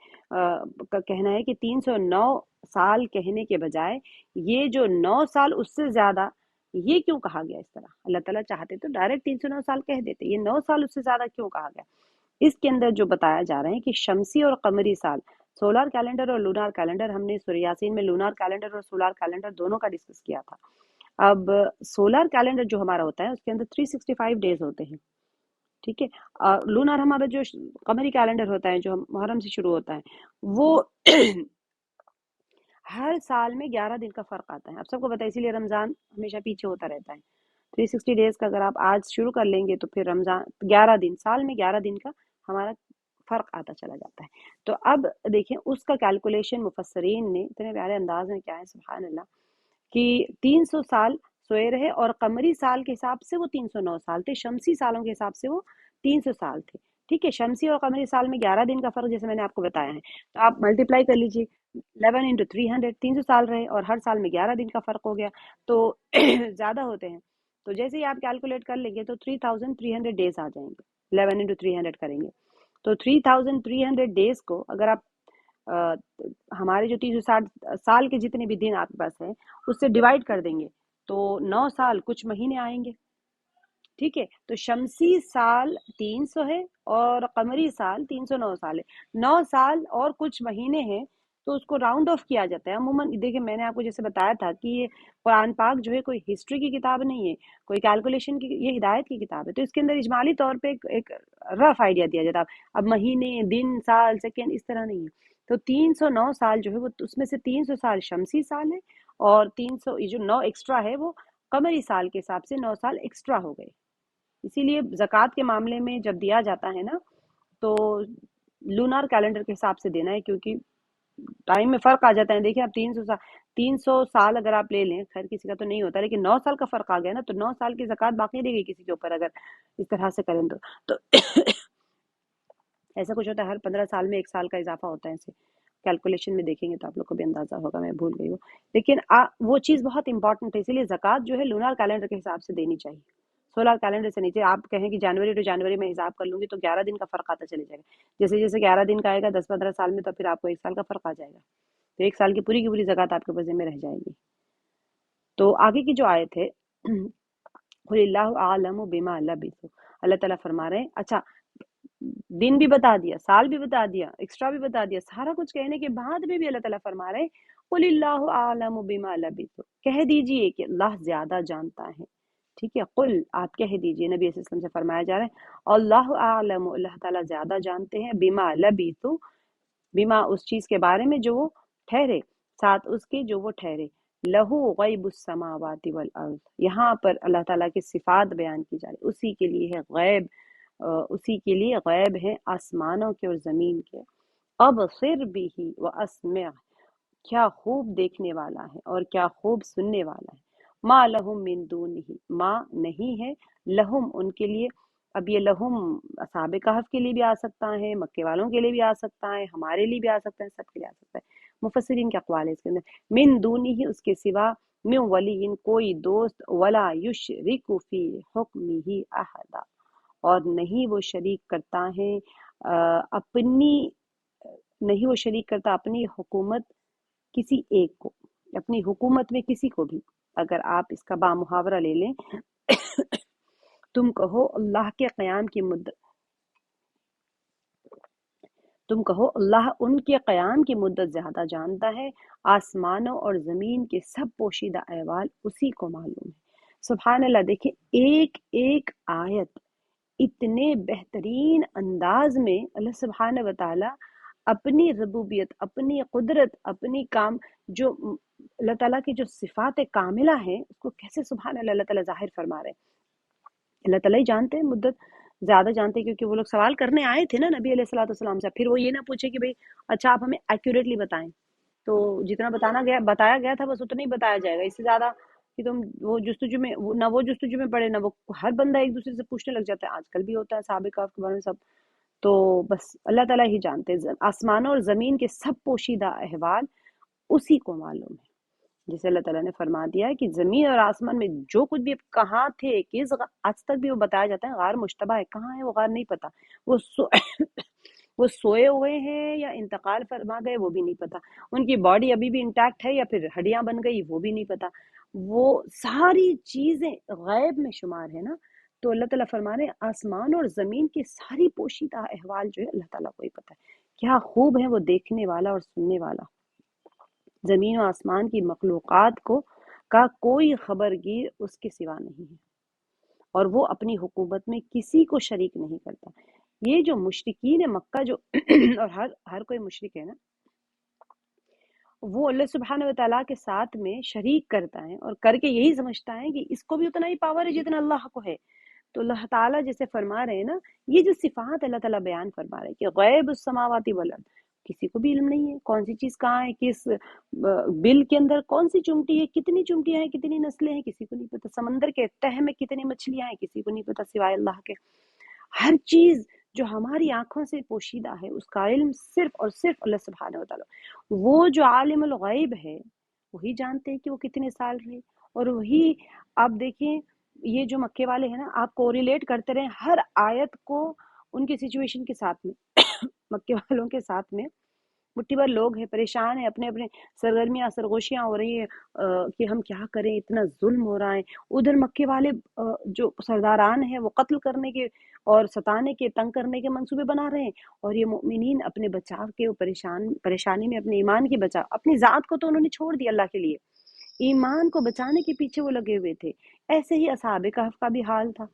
کا کہنا ہے کہ 309 سال کہنے کے بجائے یہ جو 9 سال اس سے زیادہ، یہ کیوں کہا گیا اس طرح؟ اللہ تعالیٰ چاہتے تو ڈائریکٹ 309 سال کہہ دیتے، یہ 9 سال اس سے زیادہ کیوں کہا گیا؟ اس کے اندر جو بتایا جا رہا ہے کہ شمسی اور قمری سال، سولار کیلنڈر اور لونار کیلنڈر، ہم نے سورہ یاسین میں لونار کیلنڈر اور سولار کیلنڈر دونوں کا ڈسکس کیا تھا۔ اب سولار کیلنڈر جو ہمارا ہوتا ہے اس کے اندر 365 ڈیز ہوتے ہیں، ٹھیک ہے۔ لونار ہمارا جو قمری کیلنڈر ہوتا ہے جو محرم سے شروع ہوتا ہے، وہ ہر سال میں 11 دن کا فرق آتا ہے۔ اب سب کو پتہ ہے، اسی لیے رمضان ہمیشہ پیچھے ہوتا رہتا ہے۔ 360 ڈیز کا اگر آپ آج شروع کر لیں گے تو پھر رمضان 11 دن، سال میں 11 دن کا ہمارا فرق آتا چلا جاتا ہے۔ تو اب دیکھیں اس کا کیلکولیشن مفسرین نے اتنے پیارے انداز میں کیا ہے، سبحان اللہ، کہ 300 سال سوئے رہے، اور قمری سال کے حساب سے وہ 309 سال تھے، شمسی سالوں کے حساب سے وہ 300 سال تھے، ٹھیک ہے۔ شمسی اور قمری سال میں 11 دن کا فرق جیسے میں نے آپ کو بتایا ہے، تو آپ ملٹیپلائی کر لیجیے، 11 into 300، 300 سال رہے اور ہر سال میں 11 دن کا فرق ہو گیا، تو زیادہ ہوتے ہیں۔ تو جیسے ہی آپ کیلکولیٹ کر لیں گے تو 3300 ڈیز آ جائیں گے، 11 into 300 کریں گے تو 3300 ڈیز کو اگر آپ ہمارے جو 360 سال کے جتنے بھی دن آپ کے پاس ہیں اس سے ڈیوائڈ کر دیں گے تو 9 سال کچھ مہینے آئیں گے، ٹھیک ہے۔ تو شمسی سال 300 ہے اور قمری سال 309 سال ہے، 9 سال اور کچھ مہینے ہیں تو اس کو راؤنڈ آف کیا جاتا ہے عموماً. دیکھیں میں نے آپ کو جیسے بتایا تھا کہ یہ قرآن پاک جو ہے کوئی ہسٹری کی کتاب نہیں ہے، کوئی کیلکولیشن کی، یہ ہدایت کی کتاب ہے. تو اس کے اندر اجمالی طور پہ ایک رف آئیڈیا دیا جاتا ہے. اب مہینے، دن، سال، سیکنڈ اس طرح نہیں ہے. تو 309 سال جو ہے وہ اس میں سے 300 سال شمسی سال ہے، اور 300 یہ جو 9 ایکسٹرا ہے وہ قمری سال کے حساب سے 9 سال ایکسٹرا ہو گئے. اسی لیے زکوٰۃ کے معاملے میں جب دیا جاتا ہے نا تو لونار کیلنڈر کے حساب سے دینا ہے، کیونکہ ٹائم میں فرق آ جاتا ہے. دیکھیں اب 300 سال اگر آپ لے لیں، خیر کسی کا تو نہیں ہوتا، لیکن 9 سال کا فرق آ گیا نا، تو 9 سال کی زکوٰۃ باقی رہ گئی کسی کے اوپر اگر اس طرح سے کریں تو ایسا کچھ ہوتا ہے ہر 15 سال میں 1 سال کا اضافہ ہوتا ہے. ایسے کیلکولیشن میں دیکھیں گے تو آپ لوگ کو بھی اندازہ ہوگا، میں بھول گئی ہوں. لیکن وہ چیز بہت امپورٹنٹ ہے، اسی لیے زکوٰۃ جو ہے لونار کیلنڈر کے حساب سے دینی چاہیے، سولار کیلنڈر سے نیچے. آپ کہیں کہ جنوری ٹو جنوری میں حساب کر لوں گی تو 11 دن کا فرق آتا چلے جائے گا. جیسے جیسے 11 دن کا آئے گا 10-15 سال میں، تو پھر آپ کو 1 سال کا فرق آ جائے گا. تو 1 سال کی پوری زکوٰۃ آپ کے وزن میں رہ جائے گی. تو آگے کی جو آیت ہے قل اللہ اعلم بما لبثوا، اللہ تعالیٰ فرما رہے ہیں اچھا دن بھی بتا دیا، سال بھی بتا دیا، ایکسٹرا بھی بتا دیا، سارا کچھ کہنے کے بعد بھی اللہ تعالیٰ فرما رہے ہیں قل اللہ اعلم بما لبثوا، کہہ دیجئے کہ اللہ زیادہ جانتا ہے. ٹھیک ہے، قل آپ کہہ دیجئے، نبی صلی اللہ علیہ وسلم سے فرمایا جا رہا ہے اللہ اعلم، اللہ تعالیٰ زیادہ جانتے ہیں، بما لبثوا، بما اس چیز کے بارے میں جو وہ ٹھہرے، ساتھ اس کے جو وہ ٹھہرے. لہو غیب السماوات والارض، یہاں پر اللہ تعالیٰ کی صفات بیان کی جا رہی، اسی کے لیے ہے غیب، اسی کے لیے غیب ہے آسمانوں کے اور زمین کے. ابصر بھی واسمع، کیا خوب دیکھنے والا ہے اور کیا خوب سننے والا ہے. ما لہم من دونہ، ما نہیں ہے، لہم ان کے لیے. اب یہ لہم اصحاب کہف کے لیے بھی آ سکتا ہے، مکے والوں کے لیے بھی آ سکتا ہے، ہمارے لیے بھی آ سکتا ہے، سب کے لیے آ سکتا ہے. مفسرین کے اقوال ہے اس کے اندر. من دونہ، اس کے سوا، من ولی، کوئی دوست، ولا یشرک فی حکمہ احدا، اور نہیں وہ شریک کرتا ہے اپنی نہیں وہ شریک کرتا اپنی حکومت کسی ایک کو، اپنی حکومت میں کسی کو بھی. اگر آپ اس کا بامحاورہ لے لیں تم کہو اللہ کے قیام کی مدت، تم کہو اللہ ان کے قیام کی مدت زیادہ جانتا ہے، آسمانوں اور زمین کے سب پوشیدہ احوال اسی کو معلوم ہے. سبحان اللہ. دیکھیں ایک ایک آیت اتنے بہترین انداز میں اللہ سبحانہ و تعالی اپنی ربوبیت، اپنی قدرت، اپنی کام، جو اللہ تعالیٰ کی جو صفات کاملہ ہیں اس کو کیسے سبحان اللہ اللہ تعالیٰ ظاہر فرما رہے ہیں. اللہ تعالیٰ ہی جانتے ہیں، مدت زیادہ جانتے ہیں، کیونکہ وہ لوگ سوال کرنے آئے تھے نا نبی علیہ الصلوۃ والسلام سے. پھر وہ یہ نہ پوچھے کہ بھئی اچھا آپ ہمیں ایکوریٹلی بتائیں، تو جتنا بتایا گیا تھا بس اتنا ہی بتایا جائے گا، اس سے زیادہ کہ تم وہ جستجو میں نہ وہ جستجو میں پڑے، نہ وہ ہر بندہ ایک دوسرے سے پوچھنے لگ جاتا ہے. آج کل بھی ہوتا ہے صحابہ کے بارے میں سب. تو بس اللہ تعالیٰ ہی جانتے ہیں. آسمانوں اور زمین کے سب پوشیدہ احوال اسی کو معلوم ہے. جسے اللہ تعالیٰ نے فرما دیا ہے کہ زمین اور آسمان میں جو کچھ بھی کہاں تھے، کس آج تک بھی وہ بتایا جاتا ہے غار مشتبہ ہے، کہاں ہے وہ غار نہیں پتا. وہ وہ سوئے ہوئے ہیں یا انتقال فرما گئے وہ بھی نہیں پتا. ان کی باڈی ابھی بھی انٹیکٹ ہے یا پھر ہڈیاں بن گئی وہ بھی نہیں پتا. وہ ساری چیزیں غیب میں شمار ہے نا. تو اللہ تعالیٰ فرما رہے ہیں آسمان اور زمین کے ساری پوشیدہ احوال جو ہے اللہ تعالیٰ کو ہی پتا ہے. کیا خوب ہے وہ دیکھنے والا اور سننے والا. زمین و آسمان کی مخلوقات کا کوئی خبرگیر اس کے سوا نہیں ہے، اور وہ اپنی حکومت میں کسی کو شریک نہیں کرتا. یہ جو مشرکین مکہ جو اور ہر کوئی مشرک ہے نا، وہ اللہ سبحانہ و تعالیٰ کے ساتھ میں شریک کرتا ہے اور کر کے یہی سمجھتا ہے کہ اس کو بھی اتنا ہی پاور ہے جتنا اللہ کو ہے. تو اللہ تعالیٰ جیسے فرما رہے ہیں نا، یہ جو صفات اللہ تعالیٰ بیان فرما رہے ہیں کہ غیب السماوات والارض، کسی کو بھی علم نہیں ہے کون سی چیز کہاں ہے، کس بل کے اندر کون سی چمٹی ہے، کتنی چمٹیاں ہیں، کتنی نسلیں ہیں، کسی کو نہیں پتا. سمندر کے تہ میں کتنی مچھلیاں ہیں، کسی کو نہیں پتا سوائے اللہ کے. ہر چیز جو ہماری آنکھوں سے پوشیدہ ہے اس کا علم صرف اور صرف اللہ سبحانہ و تعالیٰ. وہ جو عالم الغیب ہے وہی جانتے ہیں کہ وہ کتنے سال رہے. اور وہی آپ دیکھیں یہ جو مکے والے ہیں نا، آپ کو ریلیٹ کرتے رہیں ہر آیت کو ان کی سچویشن کے ساتھ میں مکے والوں کے ساتھ میں مٹھی بھر لوگ ہیں، پریشان ہیں، اپنے اپنے سرگرمیاں سرگوشیاں ہو رہی ہیں کہ ہم کیا کریں، اتنا ظلم ہو رہا ہے۔ ادھر مکے والے جو سرداران ہیں وہ قتل کرنے کے اور ستانے کے، تنگ کرنے کے منصوبے بنا رہے ہیں، اور یہ مؤمنین اپنے بچاؤ کے پریشانی میں اپنے ایمان کی بچاؤ، اپنی ذات کو تو انہوں نے چھوڑ دیا اللہ کے لیے، ایمان کو بچانے کے پیچھے وہ لگے ہوئے تھے۔ ایسے ہی اصحاب کہف کا بھی حال تھا۔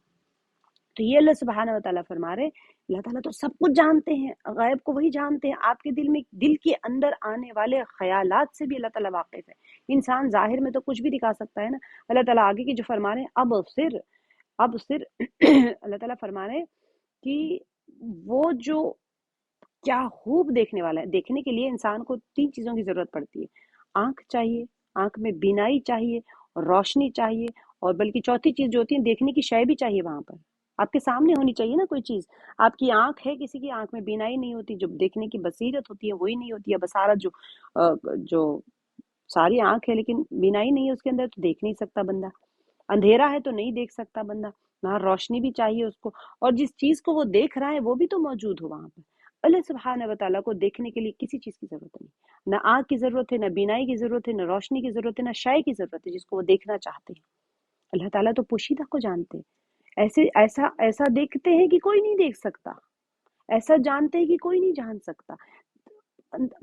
تو یہ اللہ سبحانہ وتعالیٰ فرما رہے، اللہ تعالیٰ تو سب کچھ جانتے ہیں، غیب کو وہی جانتے ہیں، آپ کے دل کے اندر آنے والے خیالات سے بھی اللہ تعالیٰ واقف ہے۔ انسان ظاہر میں تو کچھ بھی دکھا سکتا ہے نا۔ اللہ تعالیٰ آگے کی جو فرما رہے ہیں، اب صر اللہ تعالیٰ فرما رہے ہیں کہ وہ جو کیا خوب دیکھنے والا ہے۔ دیکھنے کے لیے انسان کو 3 چیزوں کی ضرورت پڑتی ہے، آنکھ چاہیے، آنکھ میں بینائی چاہیے، اور روشنی چاہیے، اور بلکہ چوتھی چیز جو ہوتی ہے دیکھنے کی شے بھی چاہیے، وہاں پر آپ کے سامنے ہونی چاہیے نا کوئی چیز۔ آپ کی آنکھ ہے، کسی کی آنکھ میں بینائی نہیں ہوتی، جو دیکھنے کی بصیرت ہوتی ہے وہی نہیں ہوتی ہے، بصارت جو ساری آنکھ ہے لیکن بینائی نہیں ہے اس کے اندر، تو دیکھ نہیں سکتا بندہ۔ اندھیرا ہے تو نہیں دیکھ سکتا بندہ، وہاں روشنی بھی چاہیے اس کو، اور جس چیز کو وہ دیکھ رہا ہے وہ بھی تو موجود ہو وہاں پر۔ اللہ سبحانہ وتعالیٰ کو دیکھنے کے لیے کسی چیز کی ضرورت نہیں، نہ آنکھ کی ضرورت ہے، نہ بینائی کی ضرورت ہے، نہ روشنی کی ضرورت ہے، نہ شے کی ضرورت ہے جس کو وہ دیکھنا چاہتے ہیں۔ اللہ تعالیٰ تو پوشیدہ کو جانتے ہیں، ایسا دیکھتے ہیں کہ کوئی نہیں دیکھ سکتا، ایسا جانتے ہیں کہ کوئی نہیں جان سکتا۔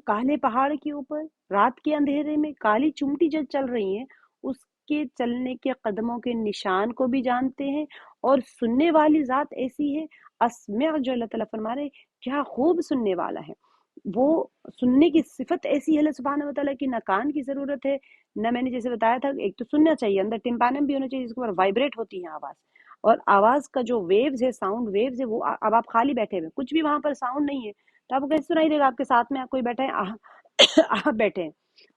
کالے پہاڑ کے اوپر رات کے اندھیرے میں کالی چمٹی جو چل رہی ہیں، اس کے چلنے کے قدموں کے نشان کو بھی جانتے ہیں، اور سننے والی ذات ایسی ہے، اسمع جو اللہ تعالیٰ فرما رہے کیا خوب سننے والا ہے۔ وہ سننے کی صفت ایسی ہے اللہ سبحانہ وتعالیٰ کی، نہ کان کی ضرورت ہے، نہ میں نے جیسے بتایا تھا ایک تو سننا چاہیے، اندر ٹمپانم بھی ہونا چاہیے جس کے اوپر وائبریٹ ہوتی ہے آواز، اور آواز کا جو ویوز ہے، ساؤنڈ ویوز ہے، وہ اب آپ خالی بیٹھے ہوئے کچھ بھی وہاں پر ساؤنڈ نہیں ہے تو آپ کو کیسے سنائی دے گا؟ آپ کے ساتھ میں کوئی بیٹھا ہے، آپ بیٹھے ہیں،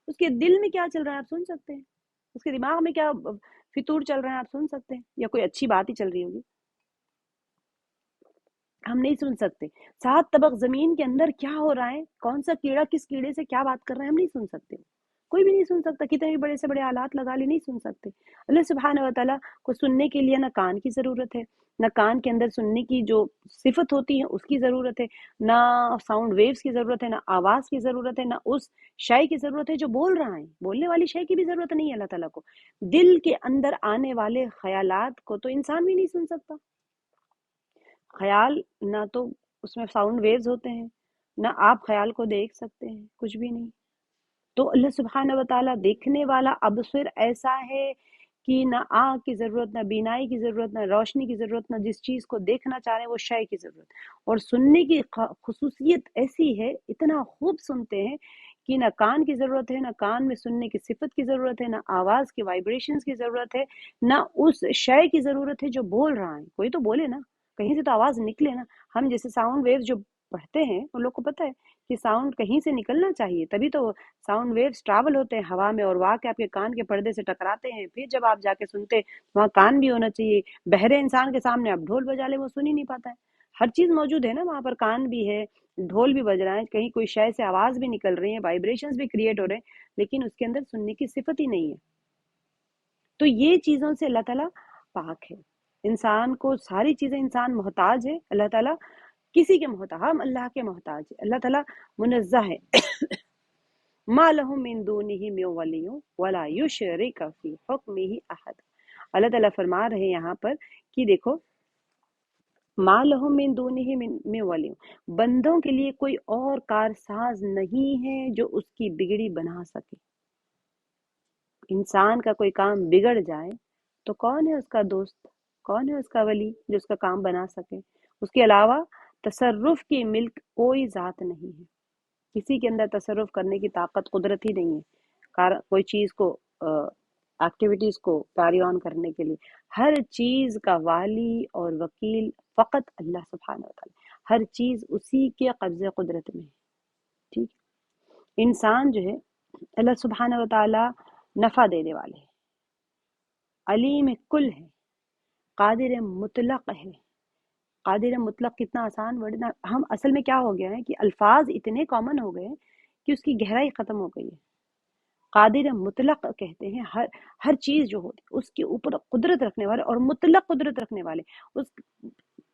اس کے دل میں کیا چل رہا ہے آپ سن سکتے ہیں، اس کے دماغ میں کیا فطور چل رہا ہے آپ سن سکتے ہیں، یا کوئی اچھی بات ہی چل رہی ہوگی، ہم نہیں سن سکتے۔ 7 طبق زمین کے اندر کیا ہو رہا ہے، کون سا کیڑا کس کیڑے سے کیا بات کر رہا ہے، ہم نہیں سن سکتے، کوئی بھی نہیں سن سکتا، کتنے بھی بڑے سے بڑے آلات لگا لے نہیں سن سکتے۔ اللہ سبحانہ وتعالیٰ کو سننے کے لیے نہ کان کی ضرورت ہے، نہ کان کے اندر سننے کی جو صفت ہوتی ہے اس کی ضرورت ہے، نہ ساؤنڈ ویوز کی ضرورت ہے، نہ آواز کی ضرورت ہے، نہ اس شے کی ضرورت ہے جو بول رہا ہے، بولنے والی شے کی بھی ضرورت نہیں ہے اللہ تعالیٰ کو۔ دل کے اندر آنے والے خیالات کو تو انسان بھی نہیں سن سکتا۔ خیال نہ تو اس میں ساؤنڈ ویوز ہوتے ہیں، نہ آپ خیال کو دیکھ سکتے ہیں، کچھ بھی نہیں۔ تو اللہ سبحانہ وتعالیٰ دیکھنے والا ابصر ایسا ہے کہ نہ آنکھ کی ضرورت، نہ بینائی کی ضرورت، نہ روشنی کی ضرورت، نہ جس چیز کو دیکھنا چاہ رہے ہیں وہ شے کی ضرورت، اور سننے کی خصوصیت ایسی ہے، اتنا خوب سنتے ہیں کہ نہ کان کی ضرورت ہے، نہ کان میں سننے کی صفت کی ضرورت ہے، نہ آواز کے وائبریشنز کی ضرورت ہے، نہ اس شے کی ضرورت ہے جو بول رہا ہے۔ کوئی تو بولے نا، کہیں سے تو آواز نکلے نا۔ ہم جیسے ساؤنڈ ویوز جو پڑھتے ہیں ان لوگ کو پتہ ہے کہ ساؤنڈ کہیں سے نکلنا چاہیے، تبھی تو ساؤنڈ ویوز ٹریول ہوتے ہیں ہوا میں، اور وہاں کے آپ کے کان کے پردے سے ٹکراتے ہیں، پھر جب آپ جا کے سنتے وہاں کان بھی ہونا چاہیے۔ بہرے انسان کے سامنے آپ ڈھول بجا لے وہ سن ہی نہیں پاتا ہے، ہر چیز موجود ہے نا وہاں پر، کان بھی ہے، ڈھول بھی بج رہا ہے، کہیں کوئی شے سے آواز بھی نکل رہی ہے، وائبریشنز بھی کریٹ ہو رہے ہیں، لیکن اس کے اندر سننے کی صفت ہی نہیں ہے۔ تو یہ چیزوں سے اللہ تعالیٰ پاک ہے، انسان کو ساری چیزیں انسان محتاج ہے، اللہ تعالیٰ کسی کے محتاج، ہم اللہ کے محتاج ہے، اللہ تعالیٰ منزہ ہے۔ ما لهم من دونه من ولی ولا یشرک فی حکمہ احد۔ اللہ تعالیٰ فرما رہے ہیں یہاں پر کہ دیکھو، ما لهم من دونه من ولی، بندوں کے لیے کوئی اور کارساز نہیں ہے جو اس کی بگڑی بنا سکے۔ انسان کا کوئی کام بگڑ جائے تو کون ہے اس کا دوست، کون ہے اس کا ولی جو اس کا کام بنا سکے؟ اس کے علاوہ تصرف کی ملک کوئی ذات نہیں ہے، کسی کے اندر تصرف کرنے کی طاقت قدرت ہی نہیں ہے، کوئی چیز کو ایکٹیویٹیز کو کیری آن کرنے کے لیے۔ ہر چیز کا والی اور وکیل فقط اللہ سبحانہ وتعالی، ہر چیز اسی کے قبضے قدرت میں ہے، ٹھیک۔ انسان جو ہے اللہ سبحانہ وتعالی نفع دینے والے ہیں، علیم کل ہے، قادر مطلق ہے۔ قادر مطلق کتنا آسان ورڈ، ہم اصل میں کیا ہو گیا ہے کہ الفاظ اتنے کامن ہو گئے ہیں کہ اس کی گہرائی ختم ہو گئی ہے۔ قادر مطلق کہتے ہیں ہر چیز جو ہوتی ہے اس کے اوپر قدرت رکھنے والے، اور مطلق قدرت رکھنے والے، اس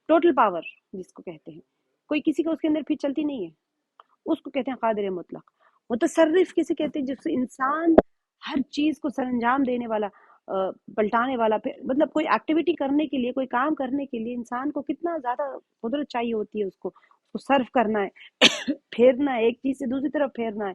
ٹوٹل پاور جس کو کہتے ہیں، کوئی کسی کو اس کے اندر پھر چلتی نہیں ہے، اس کو کہتے ہیں قادر مطلق۔ متصرف کسے کہتے ہیں؟ جس سے انسان ہر چیز کو سر انجام دینے والا، پلٹانے والا، مطلب کوئی ایکٹیویٹی کرنے کے لیے، کوئی کام کرنے کے لیے انسان کو کتنا زیادہ قدرت چاہیے ہوتی ہے، اس کو صرف کرنا ہے پھیرنا ہے، ایک چیز سے دوسری طرف پھیرنا ہے۔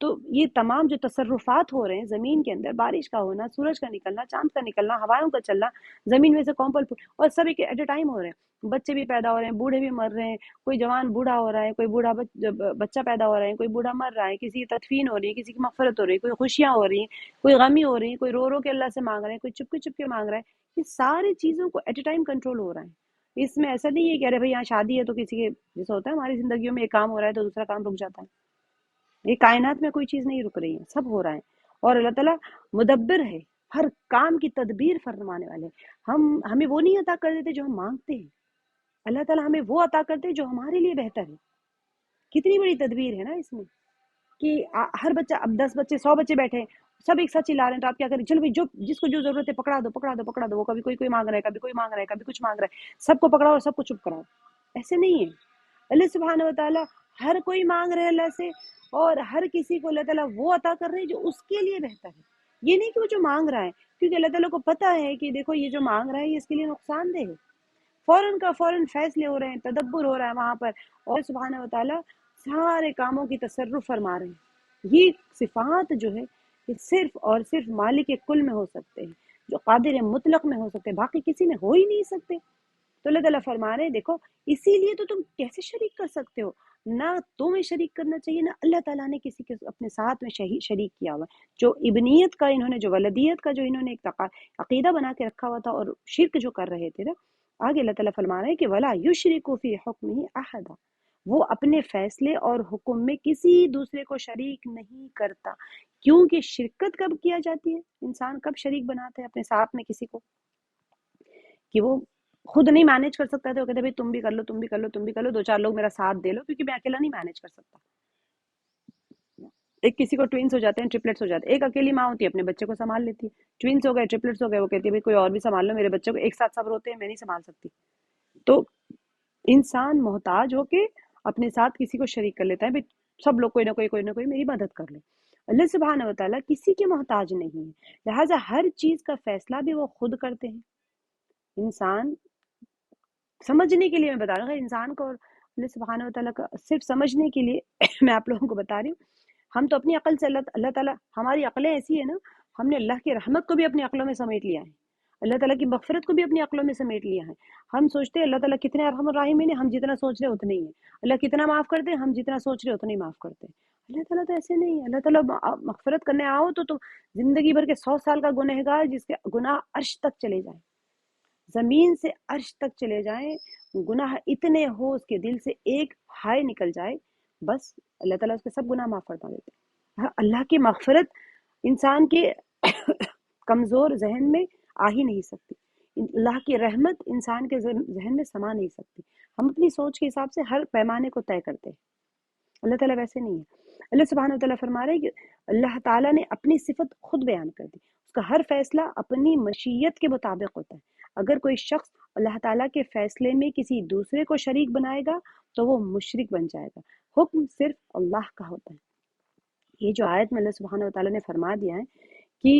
تو یہ تمام جو تصرفات ہو رہے ہیں زمین کے اندر، بارش کا ہونا، سورج کا نکلنا، چاند کا نکلنا، ہوایوں کا چلنا، زمین میں سے کمپل، اور سب ایک ایٹ اے ٹائم ہو رہے ہیں۔ بچے بھی پیدا ہو رہے ہیں، بوڑھے بھی مر رہے ہیں، کوئی جوان بوڑھا ہو رہا ہے، کوئی بوڑھا بچہ پیدا ہو رہا ہے، کوئی بوڑھا مر رہا ہے، کسی کی تدفین ہو رہی ہے، کسی کی مغفرت ہو رہی ہے، کوئی خوشیاں ہو رہی ہیں، کوئی غمی ہو رہی ہے، کوئی رو رو کے اللہ سے مانگ رہے ہیں، کوئی چپ کے مانگ رہا ہے۔ یہ ساری چیزوں کو ایٹ اے ٹائم کنٹرول ہو رہا ہے۔ اس میں ایسا نہیں ہے کہ ارے بھائی یہاں شادی ہے تو کسی کے، جیسا ہوتا ہے ہماری زندگیوں میں ایک کام ہو رہا ہے تو دوسرا کام رک جاتا ہے، یہ کائنات میں کوئی چیز نہیں رک رہی ہے، سب ہو رہا ہے۔ اور اللہ تعالیٰ مدبر ہے، ہر کام کی تدبیر فرمانے والے۔ ہمیں وہ نہیں عطا کر دیتے جو ہم مانگتے ہیں، اللہ تعالیٰ ہمیں وہ عطا کرتے ہیں جو ہمارے لیے بہتر ہے۔ کتنی بڑی تدبیر ہے نا اس میں، کہ ہر بچہ، اب 10 بچے 100 بچے بیٹھے ہیں، سب ایک ساتھ چلا رہے ہیں، تو آپ کیا کریں؟ چلو بھائی جو جس کو جو ضرورت ہے پکڑا دو پکڑا دو پکڑا دو، وہ کبھی کوئی مانگ رہا ہے، کبھی کوئی مانگ رہا ہے، کبھی کچھ مانگ رہا ہے، سب کو پکڑاؤ اور سب کو چپ کراؤ۔ ایسے نہیں ہے، اللہ سبحانہ وتعالیٰ ہر کوئی مانگ رہے اللہ سے، اور ہر کسی کو اللہ تعالیٰ وہ عطا کر رہے ہیں جو اس کے لیے بہتر ہے۔ یہ نہیں کہ وہ جو مانگ رہا ہے، کیونکہ اللہ تعالیٰ کو پتہ ہے کہ دیکھو یہ جو مانگ رہا ہے یہ اس کے لیے نقصان دہ ہے، فوراً کا فوراً فیصلے ہو رہے ہیں، تدبر ہو رہا ہے وہاں پر، اور سبحانہ وتعالیٰ سارے کاموں کی تصرف فرما رہے ہیں۔ یہ صفات جو ہے یہ صرف اور صرف مالک کل میں ہو سکتے ہیں، جو قادر مطلق میں ہو سکتے ہیں، باقی کسی میں ہو ہی نہیں سکتے۔ تو اللہ تعالیٰ فرما رہے ہیں دیکھو اسی لیے تو تم کیسے شریک کر سکتے ہو؟ نہ تمہیں شریک کرنا چاہیے، نہ اللہ تعالیٰ نے کسی کے اپنے ساتھ میں شریک کیا ہوا ہے۔ جو ابنیت کا انہوں نے، جو ولدیت کا جو انہوں نے ایک عقیدہ بنا کے رکھا ہوا تھا، اور شرک جو کر رہے تھے نا، آگے اللہ تعالیٰ فرما رہے ہیں کہ وَلَا يُشْرِكُ فِي حُكْمِهِ أَحَدًا، وہ اپنے فیصلے اور حکم میں کسی دوسرے کو شریک نہیں کرتا۔ کیونکہ شرکت کب کیا جاتی ہے؟ انسان کب شریک بناتا ہے اپنے ساتھ میں کسی کو؟ کہ وہ خود نہیں مینیج کر سکتا تھا، وہ کہتے ہیں بھائی تم بھی کر لو، تم بھی کر لو، تم بھی کر لو، 2 4 لوگ میرا ساتھ دے لو، کیونکہ میں اکیلا نہیں مینیج کر سکتا۔ ایک کسی کو ٹوینس ہو جاتے ہیں، ٹرپلٹس ہو جاتے ہیں، ایک اکیلی ماں ہوتی ہے اپنے بچے کو سنبھال لیتی ہے، ٹوینس ہو گئے، ٹرپلٹس ہو گئے، وہ کہتی ہے بھائی کوئی اور بھی سنبھال لو، میرے بچے کو ایک ساتھ سب روتے ہیں، میں نہیں سنبھال سکتی۔ تو انسان محتاج ہو کے اپنے ساتھ کسی کو شریک کر لیتا ہے، بھائی سب لوگ کوئی نہ کوئی میری مدد کر لے۔ اللہ سبحانہ وتعالیٰ کسی کے محتاج نہیں ہے، لہٰذا ہر چیز کا فیصلہ بھی وہ خود کرتے ہیں۔ انسان سمجھنے کے لیے میں بتا رہا ہوں، انسان کو اور اللہ سبحانہ وتعالیٰ کا صرف سمجھنے کے لیے میں آپ لوگوں کو بتا رہی ہوں۔ ہم تو اپنی عقل سے، اللہ تعالیٰ، ہماری عقلیں ایسی ہے نا، ہم نے اللہ کی رحمت کو بھی اپنی عقلوں میں سمیٹ لیا ہے، اللہ تعالیٰ کی مغفرت کو بھی اپنی عقلوں میں سمیٹ لیا ہے۔ ہم سوچتے ہیں اللہ تعالیٰ کتنے ارحم الراحمین ہیں، ہم جتنا سوچ رہے اتنے ہی ہیں، اللہ کتنا معاف کرتے ہیں، ہم جتنا سوچ رہے اتنا ہی معاف کرتے ہیں۔ اللہ تعالیٰ تو ایسے نہیں ہے، اللہ تعالیٰ مغفرت کرنے آؤ تو زندگی بھر کے 100 سال کا گنہگار، جس کے گناہ عرش تک چلے جائیں، زمین سے عرش تک چلے جائیں، گناہ اتنے ہو اس کے دل سے ایک ہائے نکل جائے، بس اللہ تعالیٰ اس کے سب گناہ معاف فرما دیتے ہیں۔ اللہ کی مغفرت انسان کے کمزور ذہن میں آ ہی نہیں سکتی، اللہ کی رحمت انسان کے ذہن میں سما نہیں سکتی۔ ہم اپنی سوچ کے حساب سے ہر پیمانے کو طے کرتے ہیں، اللہ تعالیٰ ویسے نہیں ہے۔ اللہ سبحانہ وتعالیٰ فرما رہے ہیں کہ اللہ تعالیٰ نے اپنی صفت خود بیان کر دی، اس کا ہر فیصلہ اپنی مشیت کے مطابق ہوتا ہے۔ اگر کوئی شخص اللہ تعالیٰ کے فیصلے میں کسی دوسرے کو شریک بنائے گا تو وہ مشرک بن جائے گا، حکم صرف اللہ کا ہوتا ہے۔ یہ جو آیت میں اللہ سبحانہ وتعالیٰ نے فرما دیا ہے کہ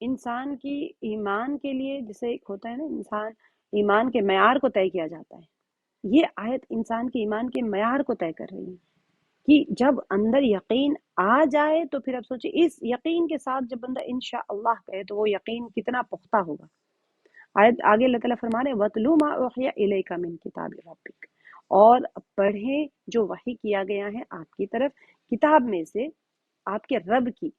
انسان کی ایمان کے لیے، جیسے ایک ہوتا ہے نا، انسان ایمان کے معیار کو طے کیا جاتا ہے، یہ آیت انسان کے ایمان کے معیار کو طے کر رہی ہے کہ جب اندر یقین آ جائے تو پھر اب سوچیں اس یقین کے ساتھ جب بندہ انشاءاللہ کہے تو وہ یقین کتنا پختہ ہوگا۔ آیت آگے اللہ تعالیٰ فرما رہے ہیں وَاتْلُو مَا أُوحِیَ إِلَيْکَ مِن کِتَابِ رَبِّکَ، اور پڑھیں جو وحی کیا گیا ہے آپ کی طرف کتاب میں سے، آپ کے رب کی،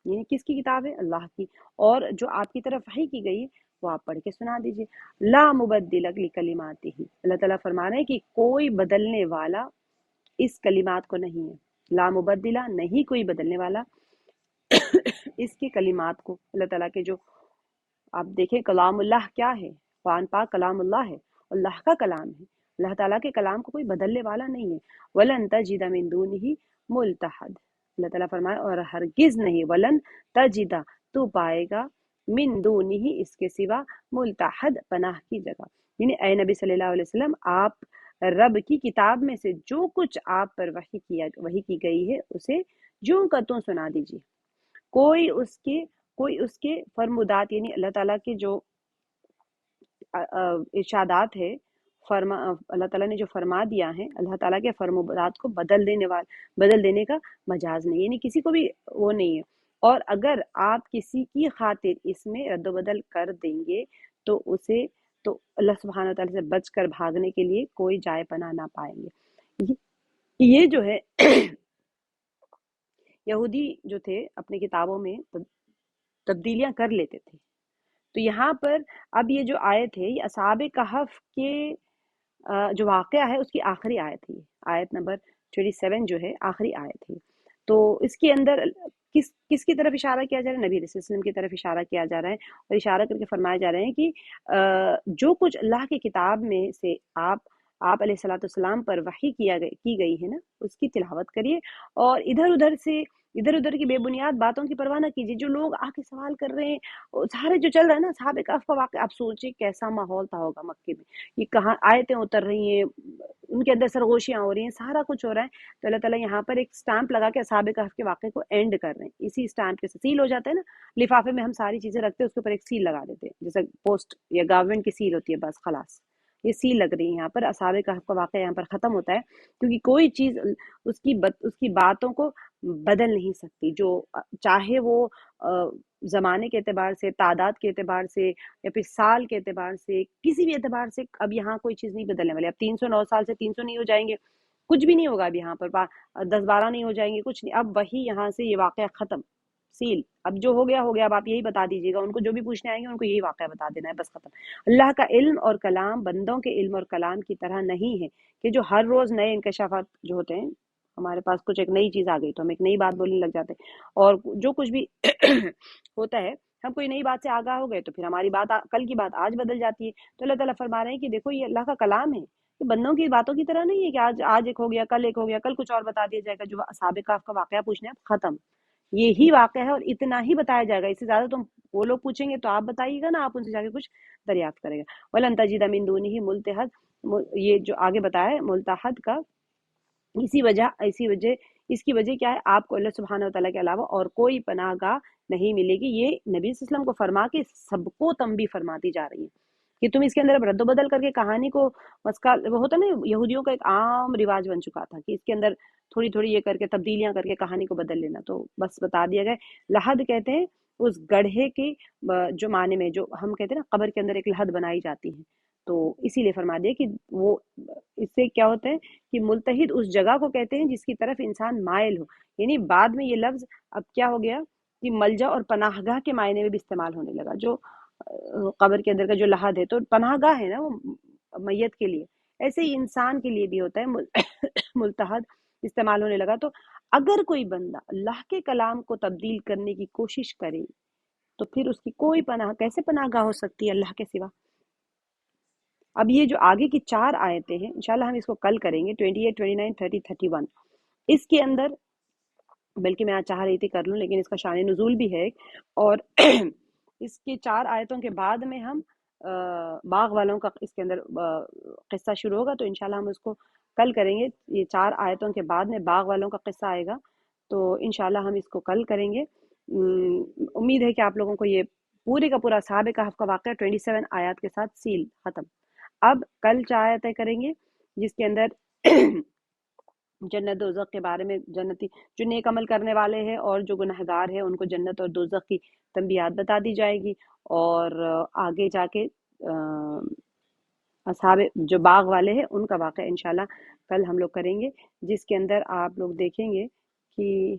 یعنی کس کی کتاب ہے؟ اللہ کی، اور جو آپ کی طرف وحی کی گئی وہ آپ پڑھ کے سنا دیجئے۔ لا مبدل لکلماتہ، اللہ تعالیٰ فرما رہے ہیں کہ کوئی بدلنے والا اس کلمات کو نہیں ہے، لا مبدلہ، نہیں کوئی بدلنے والا اس کی کلمات کو، اللہ تعالیٰ کے جو آپ دیکھیں کلام اللہ کیا ہے، قرآن پاک کلام اللہ ہے، اللہ کا کلام ہے، اللہ تعالیٰ کے کلام کو کوئی بدلنے والا نہیں ہے۔ وَلَن تَجِدَ مِن دُونِهِ مُلْتَحَدٍ، اللہ تعالیٰ فرمائے اور ہرگز نہیں، وَلَن تَجِدَ، تو پائے گا، من دونہ، اس کے سوا، ملتحد، پناہ کی جگہ، یعنی اے نبی صلی اللہ علیہ وسلم آپ رب کی کتاب میں سے جو کچھ آپ پر وحی کی گئی ہے اسے جوں کا توں سنا دیجیے۔ کوئی اس کے فرمودات یعنی اللہ تعالیٰ کے جو ارشادات ہے، اللہ تعالیٰ نے جو فرما دیا ہے، اللہ تعالیٰ کے فرمودات کو بدل دینے کا مجاز نہیں، یعنی کسی کو بھی وہ نہیں ہے۔ اور اگر آپ کسی کی خاطر اس میں رد و بدل کر دیں گے تو اللہ سبحانہ وتعالیٰ سے بچ کر بھاگنے کے لیے کوئی جائے پناہ نہ پائیں گے۔ یہ جو ہے یہودی جو تھے اپنی کتابوں میں تبدیلیاں کر لیتے تھے، تو یہاں پر اب یہ جو آیت ہے یہ اصحاب کہف کے جو واقعہ ہے اس کی آخری آیت ہے، آیت نمبر 27 جو ہے آخری آیت ہے۔ تو اس کے اندر کس کی طرف اشارہ کیا جا رہا ہے؟ نبی علیہ السلام کی طرف اشارہ کیا جا رہا ہے، اور اشارہ کر کے فرمایا جا رہا ہے کہ جو کچھ اللہ کی کتاب میں سے آپ علیہ الصلوۃ والسلام پر وحی کی گئی ہے نا، اس کی تلاوت کریے، اور ادھر ادھر کی بے بنیاد باتوں کی پرواہ نہ کیجیے۔ جو لوگ آ کے سوال کر رہے ہیں سارے جو چل رہا ہے نا اصحاب کہف کا واقعہ، آپ سوچیں کیسا ماحول تھا ہوگا مکے میں، یہ کہاں آیتیں اتر رہی ہیں، ان کے اندر سرگوشیاں ہو رہی ہیں، سارا کچھ ہو رہا ہے۔ تو اللہ تعالیٰ یہاں پر ایک سٹامپ لگا کے اصحاب کہف کے واقعے کو اینڈ کر رہے ہیں، اسی سٹامپ کے سیل ہو جاتا ہے نا، لفافے میں ہم ساری چیزیں رکھتے ہیں اس کے اوپر ایک سیل لگا دیتے ہیں، جیسے پوسٹ یا گورنمنٹ کی سیل ہوتی ہے، بس خلاص یہ سیل لگ رہی ہے یہاں پر۔ اصحاب کہف کا واقعہ یہاں پر ختم ہوتا ہے، کیونکہ کوئی چیز اس کی باتوں کو بدل نہیں سکتی، جو چاہے وہ زمانے کے اعتبار سے، تعداد کے اعتبار سے، یا پھر سال کے اعتبار سے، کسی بھی اعتبار سے اب یہاں کوئی چیز نہیں بدلنے والی۔ اب 309 سال سے 300 نہیں ہو جائیں گے، کچھ بھی نہیں ہوگا اب یہاں پر 10-12 نہیں ہو جائیں گے، کچھ نہیں، اب وہی یہاں سے یہ واقعہ ختم، سیل۔ اب جو ہو گیا ہو گیا، اب آپ یہی بتا دیجیے گا، ان کو جو بھی پوچھنے آئیں گے ان کو یہی واقعہ بتا دینا ہے، بس ختم۔ اللہ کا علم اور کلام بندوں کے علم اور کلام کی طرح نہیں ہے کہ جو ہر روز نئے انکشافات جو ہوتے ہیں، ہمارے پاس کچھ ایک نئی چیز آ گئی تو ہم ایک نئی بات بولنے لگ جاتے ہیں، اور جو کچھ بھی ہوتا ہے ہم کوئی نئی بات سے آگاہ ہو گئے تو پھر ہماری بات کل کی بات آج بدل جاتی ہے۔ تو اللہ تعالیٰ فرما رہے ہیں کہ دیکھو یہ اللہ کا کلام ہے، یہ بندوں کی باتوں کی طرح نہیں ہے کہ آج ایک ہو گیا، کل ایک ہو گیا، کل کچھ اور بتا دیا جائے گا۔ جو اصحاب کہف کا واقعہ پوچھنا ہے ختم، یہی واقعہ ہے اور اتنا ہی بتایا جائے گا، اس سے زیادہ تم وہ لوگ پوچھیں گے تو آپ بتائیے گا نا، آپ ان سے جا کے کچھ دریافت کرے گا۔ وَلَن تَجِدَ مِن دُونِهِ مُلْتَحَدًا، یہ جو آگے بتایا ہے ملتحد کا، اس کی وجہ کیا ہے؟ آپ کو اللہ سبحانہ وتعالیٰ کے علاوہ اور کوئی پناہ گاہ نہیں ملے گی۔ یہ نبی صلی اللہ علیہ وسلم کو فرما کے سب کو تنبیہ فرماتی جا رہی ہے کہ تم اس کے اندر رد و بدل کر کے کہانی کو وہ ہوتا نا، یہودیوں کا ایک عام رواج بن چکا تھا کہ اس کے اندر تھوڑی تھوڑی یہ کر کے تبدیلیاں کر کے کہانی کو بدل لینا، تو بس بتا دیا گیا۔ لحد کہتے ہیں اس گڑھے کے جو معنی میں، جو ہم کہتے ہیں نا قبر کے اندر ایک لحد بنائی جاتی ہے، تو اسی لیے فرما دیا کہ وہ اس سے کیا ہوتا ہے کہ ملتحد اس جگہ کو کہتے ہیں جس کی طرف انسان مائل ہو، یعنی بعد میں یہ لفظ اب کیا ہو گیا کہ ملجا اور پناہ گاہ کے معنی میں بھی استعمال ہونے لگا۔ جو قبر کے اندر کا جو لحد ہے تو پناہ گاہ ہے نا وہ میت کے لیے، ایسے ہی انسان کے لیے بھی ہوتا ہے ملتحد استعمال ہونے لگا۔ تو اگر کوئی بندہ اللہ کے کلام کو تبدیل کرنے کی کوشش کرے تو پھر اس کی کوئی کیسے پناہ گاہ ہو سکتی ہے اللہ کے سوا؟ اب یہ جو آگے کی 4 آیتیں ہیں انشاءاللہ ہم اس کو کل کریں گے، 28، 29، 30، 31۔ اس کے اندر بلکہ میں آج چاہ رہی تھی کر لوں، لیکن اس کا شان نزول بھی ہے، اور اس کے 4 آیتوں کے بعد میں ہم باغ والوں کا اس کے اندر قصہ شروع ہوگا، تو انشاءاللہ ہم اس کو کل کریں گے۔ یہ 4 آیتوں کے بعد میں باغ والوں کا قصہ آئے گا، تو انشاءاللہ ہم اس کو کل کریں گے۔ امید ہے کہ آپ لوگوں کو یہ پورے کا پورا اصحاب کہف کا واقعہ 27 آیات کے ساتھ سیل ختم۔ اب کل 4 آیتیں کریں گے جس کے اندر جنت دوزخ کے بارے میں، جنتی جو نیک عمل کرنے والے ہیں اور جو گنہگار ہیں ان کو جنت اور دوزخ کی تنبیہات بتا دی جائے گی، اور آگے جا کے اصحاب جو باغ والے ہیں ان کا واقعہ انشاءاللہ کل ہم لوگ کریں گے، جس کے اندر آپ لوگ دیکھیں گے کہ